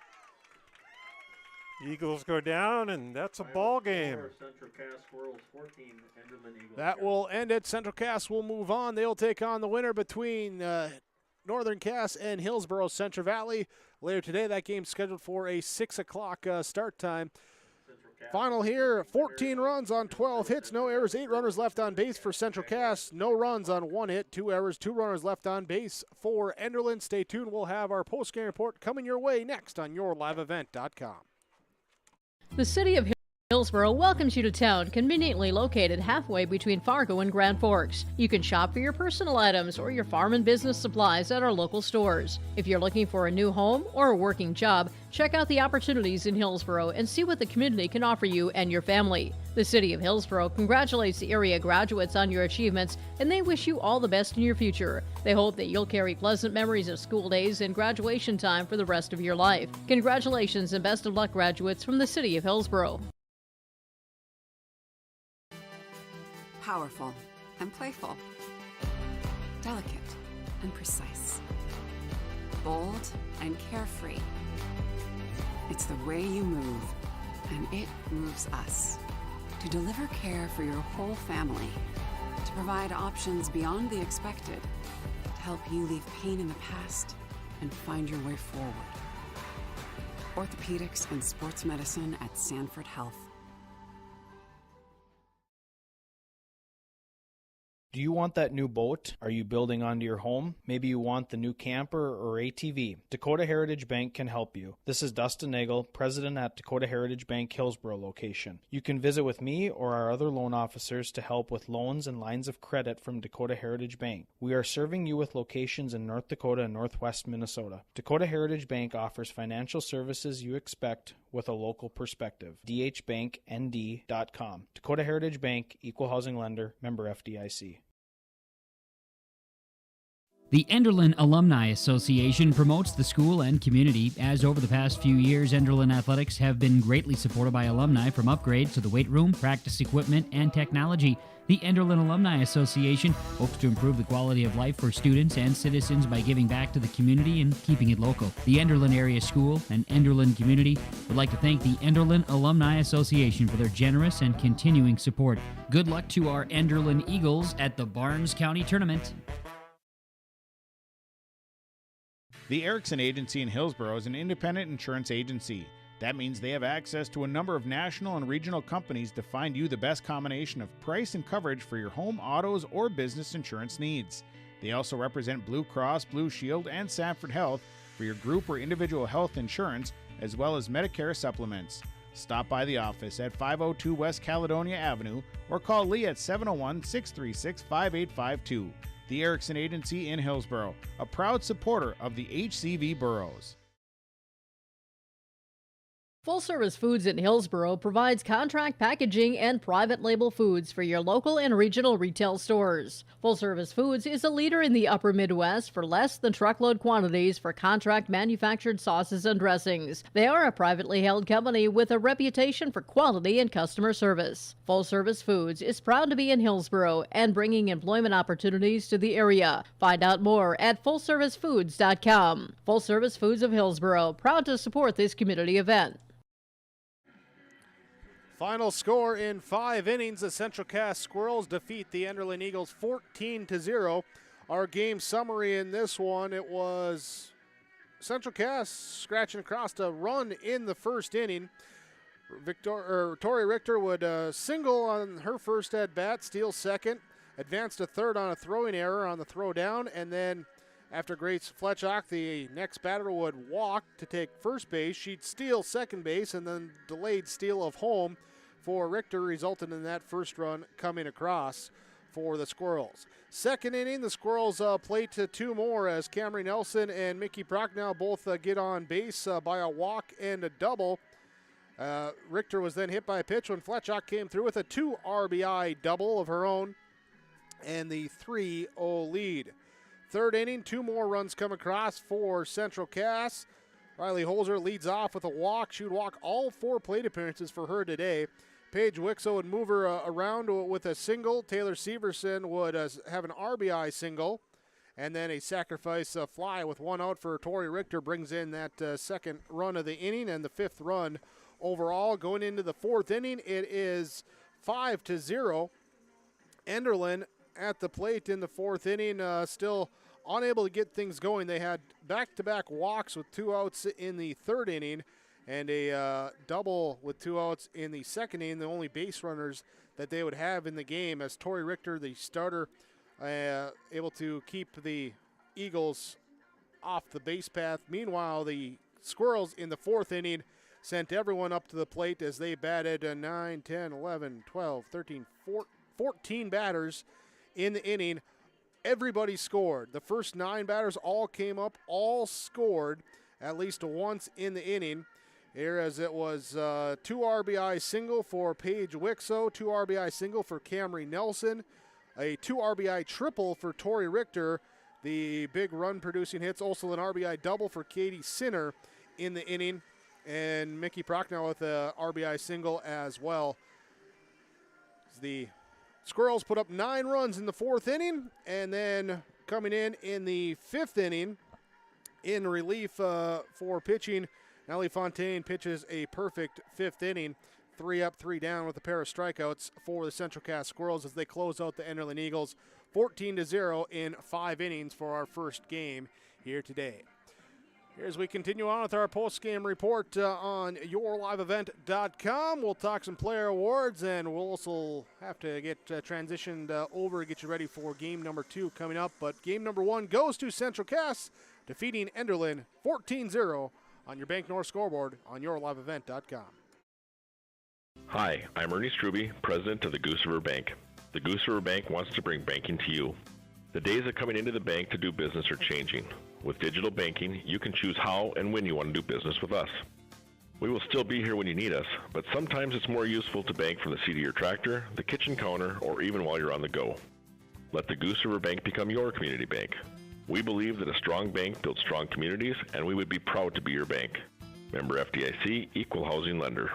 Eagles go down, and that's a ball game. Central Cass Squirrels 14, Enderlin Eagles. That will end it. Central Cass will move on. They'll take on the winner between Northern Cass and Hillsborough Central Valley. Later today, that game's scheduled for a 6 o'clock start time. Final here, 14 runs on 12 hits, no errors, 8 runners left on base for Central Cass, no runs on 1 hit, 2 errors, 2 runners left on base for Enderlin. Stay tuned. We'll have our post-game report coming your way next on YourLiveEvent.com. The city of Hillsboro welcomes you to town, conveniently located halfway between Fargo and Grand Forks. You can shop for your personal items or your farm and business supplies at our local stores. If you're looking for a new home or a working job, check out the opportunities in Hillsboro and see what the community can offer you and your family. The City of Hillsboro congratulates the area graduates on your achievements, and they wish you all the best in your future. They hope that you'll carry pleasant memories of school days and graduation time for the rest of your life. Congratulations and best of luck, graduates from the City of Hillsboro. Powerful and playful. Delicate and precise. Bold and carefree. It's the way you move, and it moves us. To deliver care for your whole family. To provide options beyond the expected. To help you leave pain in the past and find your way forward. Orthopedics and sports medicine at Sanford Health. Do you want that new boat? Are you building onto your home? Maybe you want the new camper or ATV. Dakota Heritage Bank can help you. This is Dustin Nagel, president at Dakota Heritage Bank Hillsboro location. You can visit with me or our other loan officers to help with loans and lines of credit from Dakota Heritage Bank. We are serving you with locations in North Dakota and Northwest Minnesota. Dakota Heritage Bank offers financial services you expect with a local perspective. dhbanknd.com. Dakota Heritage Bank, Equal Housing Lender, member FDIC. The Enderlin Alumni Association promotes the school and community, as over the past few years, Enderlin athletics have been greatly supported by alumni, from upgrades to the weight room, practice equipment, and technology. The Enderlin Alumni Association hopes to improve the quality of life for students and citizens by giving back to the community and keeping it local. The Enderlin Area School and Enderlin community would like to thank the Enderlin Alumni Association for their generous and continuing support. Good luck to our Enderlin Eagles at the Barnes County Tournament. The Erickson Agency in Hillsboro is an independent insurance agency. That means they have access to a number of national and regional companies to find you the best combination of price and coverage for your home, autos, or business insurance needs. They also represent Blue Cross, Blue Shield, and Sanford Health for your group or individual health insurance, as well as Medicare supplements. Stop by the office at 502 West Caledonia Avenue or call Lee at 701-636-5852. The Erickson Agency in Hillsboro, a proud supporter of the HCV boroughs. Full Service Foods in Hillsboro provides contract packaging and private label foods for your local and regional retail stores. Full Service Foods is a leader in the upper Midwest for less than truckload quantities for contract manufactured sauces and dressings. They are a privately held company with a reputation for quality and customer service. Full Service Foods is proud to be in Hillsboro and bringing employment opportunities to the area. Find out more at fullservicefoods.com. Full Service Foods of Hillsboro, proud to support this community event. Final score in 5 innings, the Central Cass Squirrels defeat the Enderlin Eagles 14-0. Our game summary in this one, it was Central Cass scratching across a run in the first inning. Tori Richter would single on her first at bat, steal second, advance to third on a throwing error on the throw down, and then after Grace Fletchock, the next batter would walk to take first base. She'd steal second base, and then delayed steal of home for Richter resulted in that first run coming across for the Squirrels. Second inning, the Squirrels play to 2 more as Camry Nelson and Mickey Prochnow both get on base by a walk and a double. Richter was then hit by a pitch when Fletchock came through with a 2 RBI double of her own and the 3-0 lead. Third inning, 2 more runs come across for Central Cass. Riley Holzer leads off with a walk. She would walk all 4 plate appearances for her today. Paige Wixo would move her around with a single. Taylor Severson would have an RBI single. And then a sacrifice fly with 1 out for Tori Richter brings in that second run of the inning and the 5th run overall. Going into the 4th inning, it is 5-0. Enderlin at the plate in the 4th inning, still unable to get things going. They had back-to-back walks with 2 outs in the 3rd inning and a double with 2 outs in the 2nd inning, the only base runners that they would have in the game, as Tori Richter, the starter, able to keep the Eagles off the base path. Meanwhile, the Squirrels in the 4th inning sent everyone up to the plate as they batted 9, 10, 11, 12, 13, 14 batters in the inning. Everybody scored. The first 9 batters all came up, all scored at least once in the inning. Here as it was 2 RBI single for Paige Wixo, 2 RBI single for Camry Nelson, a 2 RBI triple for Tori Richter. The big run-producing hits, also an RBI double for Katie Sinner in the inning, and Mickey Prochnow with a RBI single as well. The Squirrels put up 9 runs in the 4th inning, and then coming in the 5th inning, in relief for pitching, Nellie Fontaine pitches a perfect 5th inning, 3 up, 3 down with a pair of strikeouts for the Central Cass Squirrels as they close out the Enderlin Eagles 14-0 in 5 innings for our first game here today. As we continue on with our post-game report on yourliveevent.com, we'll talk some player awards, and we'll also have to get transitioned over, get you ready for game number 2 coming up. But game number 1 goes to Central Cass, defeating Enderlin 14-0 on your Bank North scoreboard on yourliveevent.com. Hi, I'm Ernie Struby, president of the Goose River Bank. The Goose River Bank wants to bring banking to you. The days of coming into the bank to do business are changing. With digital banking, you can choose how and when you want to do business with us. We will still be here when you need us, but sometimes it's more useful to bank from the seat of your tractor, the kitchen counter, or even while you're on the go. Let the Goose River Bank become your community bank. We believe that a strong bank builds strong communities, and we would be proud to be your bank. Member FDIC, Equal Housing Lender.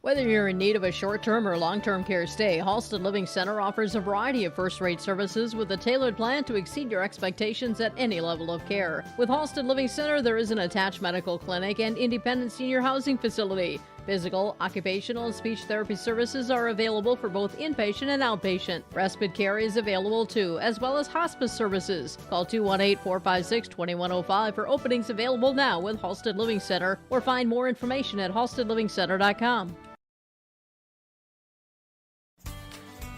Whether you're in need of a short-term or long-term care stay, Halstead Living Center offers a variety of first-rate services with a tailored plan to exceed your expectations at any level of care. With Halstead Living Center, there is an attached medical clinic and independent senior housing facility. Physical, occupational, and speech therapy services are available for both inpatient and outpatient. Respite care is available too, as well as hospice services. Call 218-456-2105 for openings available now with Halstead Living Center, or find more information at halsteadlivingcenter.com.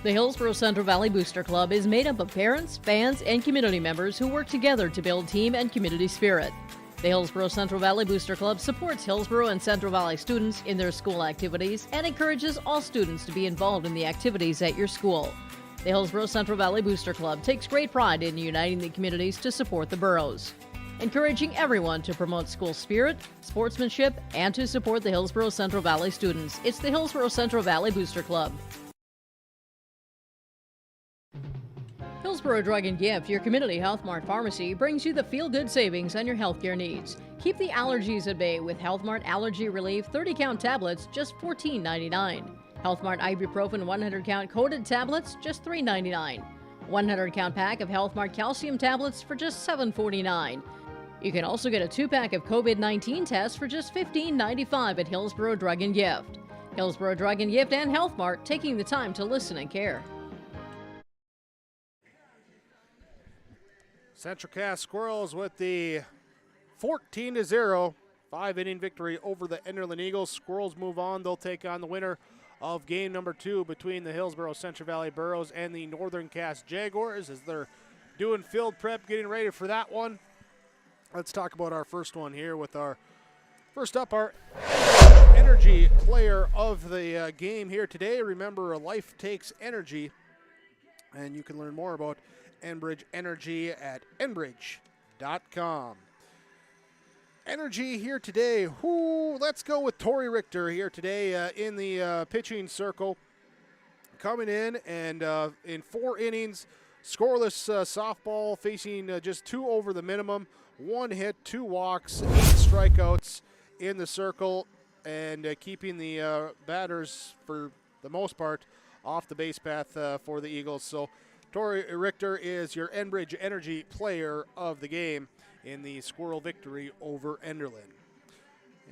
The Hillsborough Central Valley Booster Club is made up of parents, fans, and community members who work together to build team and community spirit. The Hillsborough Central Valley Booster Club supports Hillsborough and Central Valley students in their school activities and encourages all students to be involved in the activities at your school. The Hillsborough Central Valley Booster Club takes great pride in uniting the communities to support the boroughs, encouraging everyone to promote school spirit, sportsmanship, and to support the Hillsborough Central Valley students. It's the Hillsborough Central Valley Booster Club. Hillsborough Drug and Gift, your community Health Mart pharmacy, brings you the feel-good savings on your healthcare needs. Keep the allergies at bay with Health Mart Allergy Relief 30-count tablets, just $14.99. Health Mart Ibuprofen 100-count coated tablets, just $3.99. 100-count pack of Health Mart calcium tablets for just $7.49. You can also get a 2-pack of COVID-19 tests for just $15.95 at Hillsborough Drug and Gift. Hillsborough Drug and Gift and Health Mart, taking the time to listen and care. Central Cass Squirrels with the 14-0 5-inning victory over the Enderlin Eagles. Squirrels move on. They'll take on the winner of game number 2 between the Hillsborough Central Valley Burros and the Northern Cass Jaguars as they're doing field prep, getting ready for that one. Let's talk about our first one here with our first up, our energy player of the game here today. Remember, life takes energy, and you can learn more about Enbridge Energy at enbridge.com. Energy here today. Let's go with Tori Richter here today in the pitching circle. Coming in and in 4 innings, scoreless softball, facing just 2 over the minimum, 1 hit, 2 walks, 8 strikeouts in the circle, and keeping the batters, for the most part, off the base path for the Eagles. So Tori Richter is your Enbridge Energy player of the game in the Squirrel victory over Enderlin.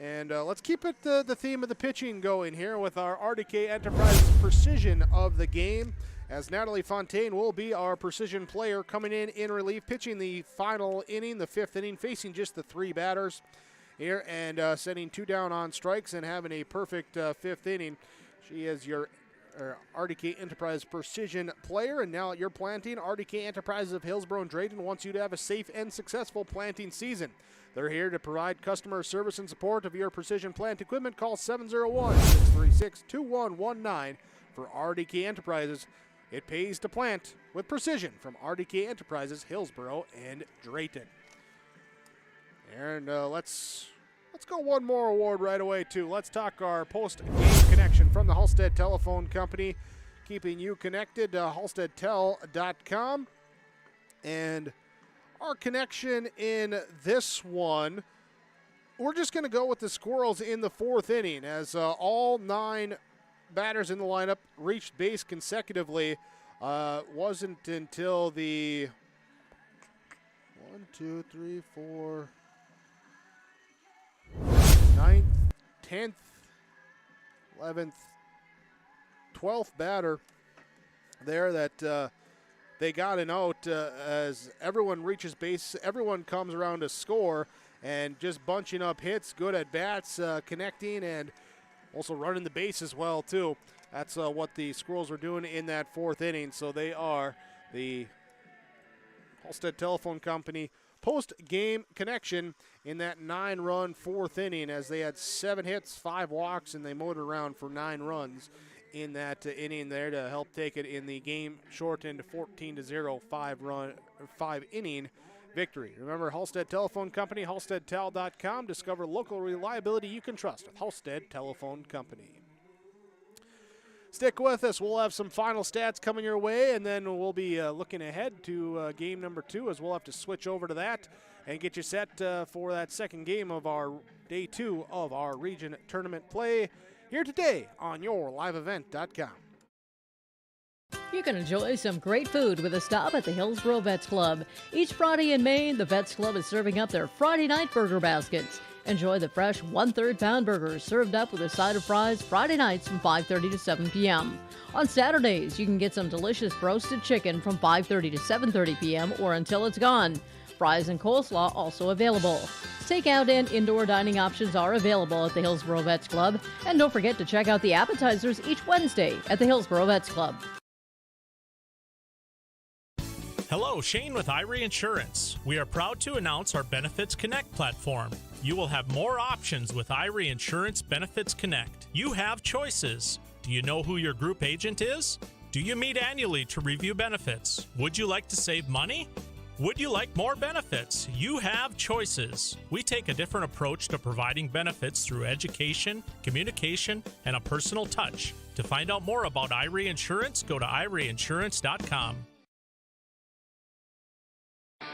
And let's keep it the theme of the pitching going here with our RDK Enterprises precision of the game, as Natalie Fontaine will be our precision player coming in relief, pitching the final inning, the 5th inning, facing just the 3 batters here and setting 2 down on strikes and having a perfect 5th inning. She is your RDK Enterprise Precision Player. And now you're planting. RDK Enterprises of Hillsborough and Drayton wants you to have a safe and successful planting season. They're here to provide customer service and support of your precision plant equipment. Call 701-636-2119 for RDK Enterprises. It pays to plant with precision from RDK Enterprises, Hillsborough and Drayton. And let's go one more award right away, too. Let's talk our post-game connection from the Halstead Telephone Company, keeping you connected, halsteadtel.com. And our connection in this one, we're just going to go with the Squirrels in the fourth inning as all 9 batters in the lineup reached base consecutively. Wasn't until the 9th, 10th, 11th, 12th batter there that they got an out as everyone reaches base. Everyone comes around to score and just bunching up hits, good at bats, connecting, and also running the base as well, too. That's what the Squirrels are doing in that fourth inning. So they are the Halstead Telephone Company post-game connection in that 9-run fourth inning as they had 7 hits, 5 walks, and they motored around for 9 runs in that inning there to help take it in the game shortened 14-0 5-inning victory. Remember, Halstead Telephone Company, halsteadtel.com. Discover local reliability you can trust with Halstead Telephone Company. Stick with us. We'll have some final stats coming your way, and then we'll be looking ahead to game number 2 as we'll have to switch over to that and get you set for that second game of our day 2 of our region tournament play here today on yourliveevent.com. You can enjoy some great food with a stop at the Hillsborough Vets Club. Each Friday in May, the Vets Club is serving up their Friday night burger baskets. Enjoy the fresh 1/3 pound burgers served up with a side of fries Friday nights from 5:30 to 7 p.m. On Saturdays, you can get some delicious roasted chicken from 5:30 to 7:30 p.m. or until it's gone. Fries and coleslaw also available. Takeout and indoor dining options are available at the Hillsborough Vets Club. And don't forget to check out the appetizers each Wednesday at the Hillsborough Vets Club. Hello, Shane with Irie Insurance. We are proud to announce our Benefits Connect platform. You will have more options with Irie Insurance Benefits Connect. You have choices. Do you know who your group agent is? Do you meet annually to review benefits? Would you like to save money? Would you like more benefits? You have choices. We take a different approach to providing benefits through education, communication, and a personal touch. To find out more about Irie Insurance, go to irieinsurance.com.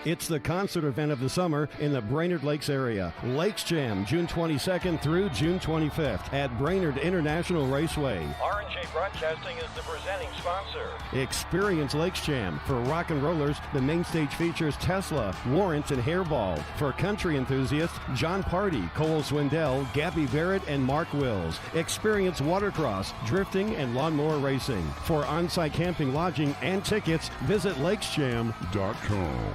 It's the concert event of the summer in the Brainerd Lakes area. Lakes Jam, June 22nd through June 25th at Brainerd International Raceway. R&J Broadcasting is the presenting sponsor. Experience Lakes Jam. For rock and rollers, the main stage features Tesla, Warrants, and Hairball. For country enthusiasts, John Party, Cole Swindell, Gabby Barrett, and Mark Wills. Experience watercross, drifting, and lawnmower racing. For on-site camping, lodging, and tickets, visit lakesjam.com.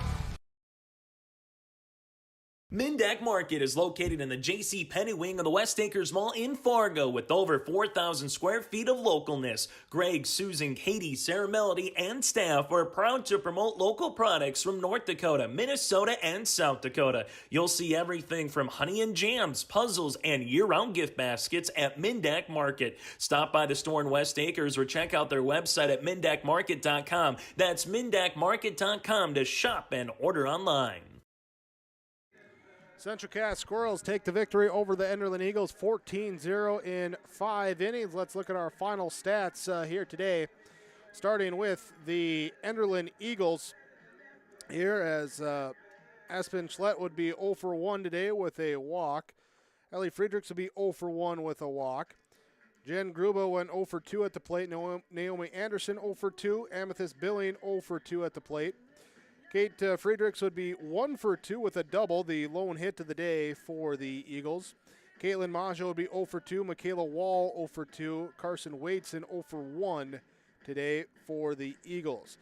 Mindak Market is located in the J.C. Penney wing of the West Acres Mall in Fargo with over 4,000 square feet of localness. Greg, Susan, Katie, Sarah Melody, and staff are proud to promote local products from North Dakota, Minnesota, and South Dakota. You'll see everything from honey and jams, puzzles, and year-round gift baskets at Mindak Market. Stop by the store in West Acres or check out their website at mindakmarket.com. That's mindakmarket.com to shop and order online. Central Cass Squirrels take the victory over the Enderlin Eagles 14-0 in 5 innings. Let's look at our final stats here today, starting with the Enderlin Eagles here as Aspen Schlett would be 0 for 1 today with a walk. Ellie Friedrichs would be 0 for 1 with a walk. Jen Gruba went 0 for 2 at the plate. Naomi Anderson 0 for 2. Amethyst Billing 0 for 2 at the plate. Kate Friedrichs would be 1 for 2 with a double, the lone hit of the day for the Eagles. Caitlin Maggio would be 0 for 2. Michaela Wall 0 for 2. Carson Waitson 0 for 1 today for the Eagles.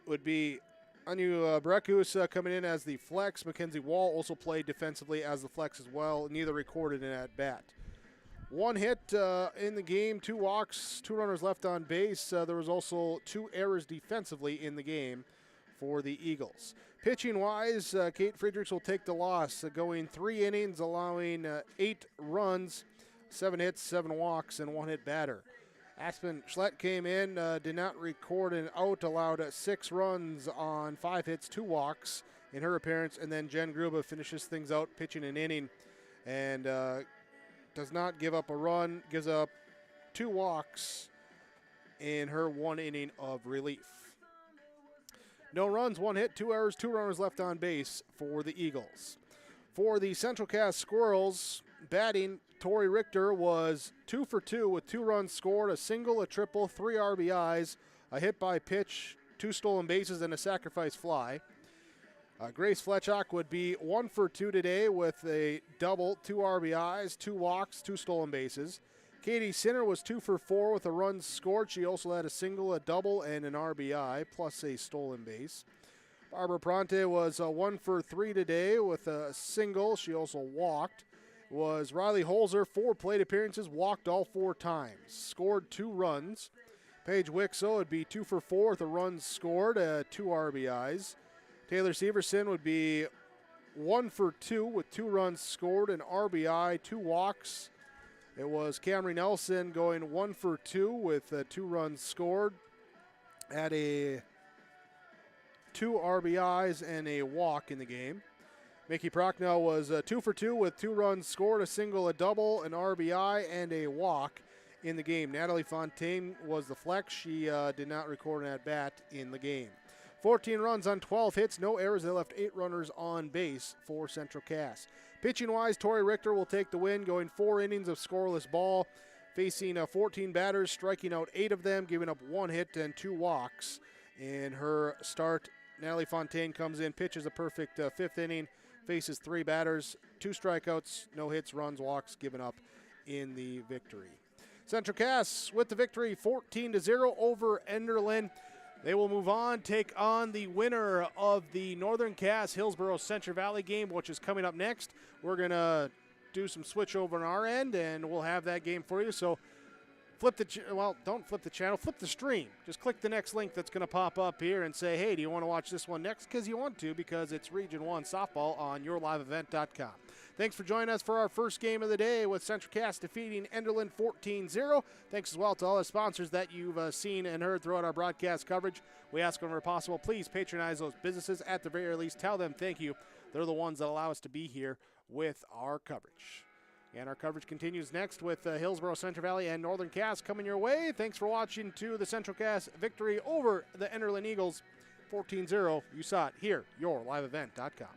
Would be Anu Brekus coming in as the flex. Mackenzie Wall also played defensively as the flex as well. Neither recorded an at-bat. One hit in the game, 2 walks, 2 runners left on base. There was also 2 errors defensively in the game for the Eagles. Pitching-wise, Kate Friedrichs will take the loss, going 3 innings, allowing 8 runs, 7 hits, 7 walks, and 1 hit batter. Aspen Schlett came in, did not record an out, allowed 6 runs on 5 hits, 2 walks in her appearance, and then Jen Gruba finishes things out, pitching an inning, and does not give up a run, gives up 2 walks in her 1 inning of relief. No runs, 1 hit, 2 errors, 2 runners left on base for the Eagles. For the Central Cass Squirrels, batting, Tori Richter was 2 for 2 with 2 runs scored, a single, a triple, 3 RBIs, a hit by pitch, 2 stolen bases, and a sacrifice fly. Grace Fletchock would be 1 for 2 today with a double, 2 RBIs, 2 walks, 2 stolen bases. Katie Sinner was 2 for 4 with a run scored. She also had a single, a double, and an RBI, plus a stolen base. Barbara Pronte was 1 for 3 today with a single. She also walked. Was Riley Holzer, 4 plate appearances, walked all 4 times. Scored 2 runs. Paige Wixo would be 2 for 4 with a run scored, 2 RBIs. Taylor Severson would be 1 for 2 with 2 runs scored, an RBI, 2 walks. It was Camry Nelson going 1 for 2 with 2 runs scored, had a 2 RBIs and a walk in the game. Mickey Prochnow was 2 for 2 with 2 runs scored, a single, a double, an RBI, and a walk in the game. Natalie Fontaine was the flex. She did not record an at-bat in the game. 14 runs on 12 hits, no errors. They left 8 runners on base for Central Cass. Pitching-wise, Tori Richter will take the win, going 4 innings of scoreless ball, facing 14 batters, striking out 8 of them, giving up 1 hit and 2 walks in her start. Natalie Fontaine comes in, pitches a perfect 5th inning, faces 3 batters, 2 strikeouts, no hits, runs, walks given up in the victory. Central Cass with the victory, 14-0 over Enderlin. They will move on, take on the winner of the Northern Cass Hillsborough Central Valley game, which is coming up next. We're going to do some switch over on our end, and we'll have that game for you. So don't flip the channel, flip the stream. Just click the next link that's going to pop up here and say, hey, do you want to watch this one next? Because you want to, because it's Region 1 softball on yourliveevent.com. Thanks for joining us for our first game of the day with Central Cass defeating Enderlin 14-0. Thanks as well to all the sponsors that you've seen and heard throughout our broadcast coverage. We ask whenever possible, please patronize those businesses. At the very least, tell them thank you. They're the ones that allow us to be here with our coverage. And our coverage continues next with Hillsborough, Central Valley, and Northern Cass coming your way. Thanks for watching to the Central Cass victory over the Enderlin Eagles 14-0. You saw it here, yourliveevent.com.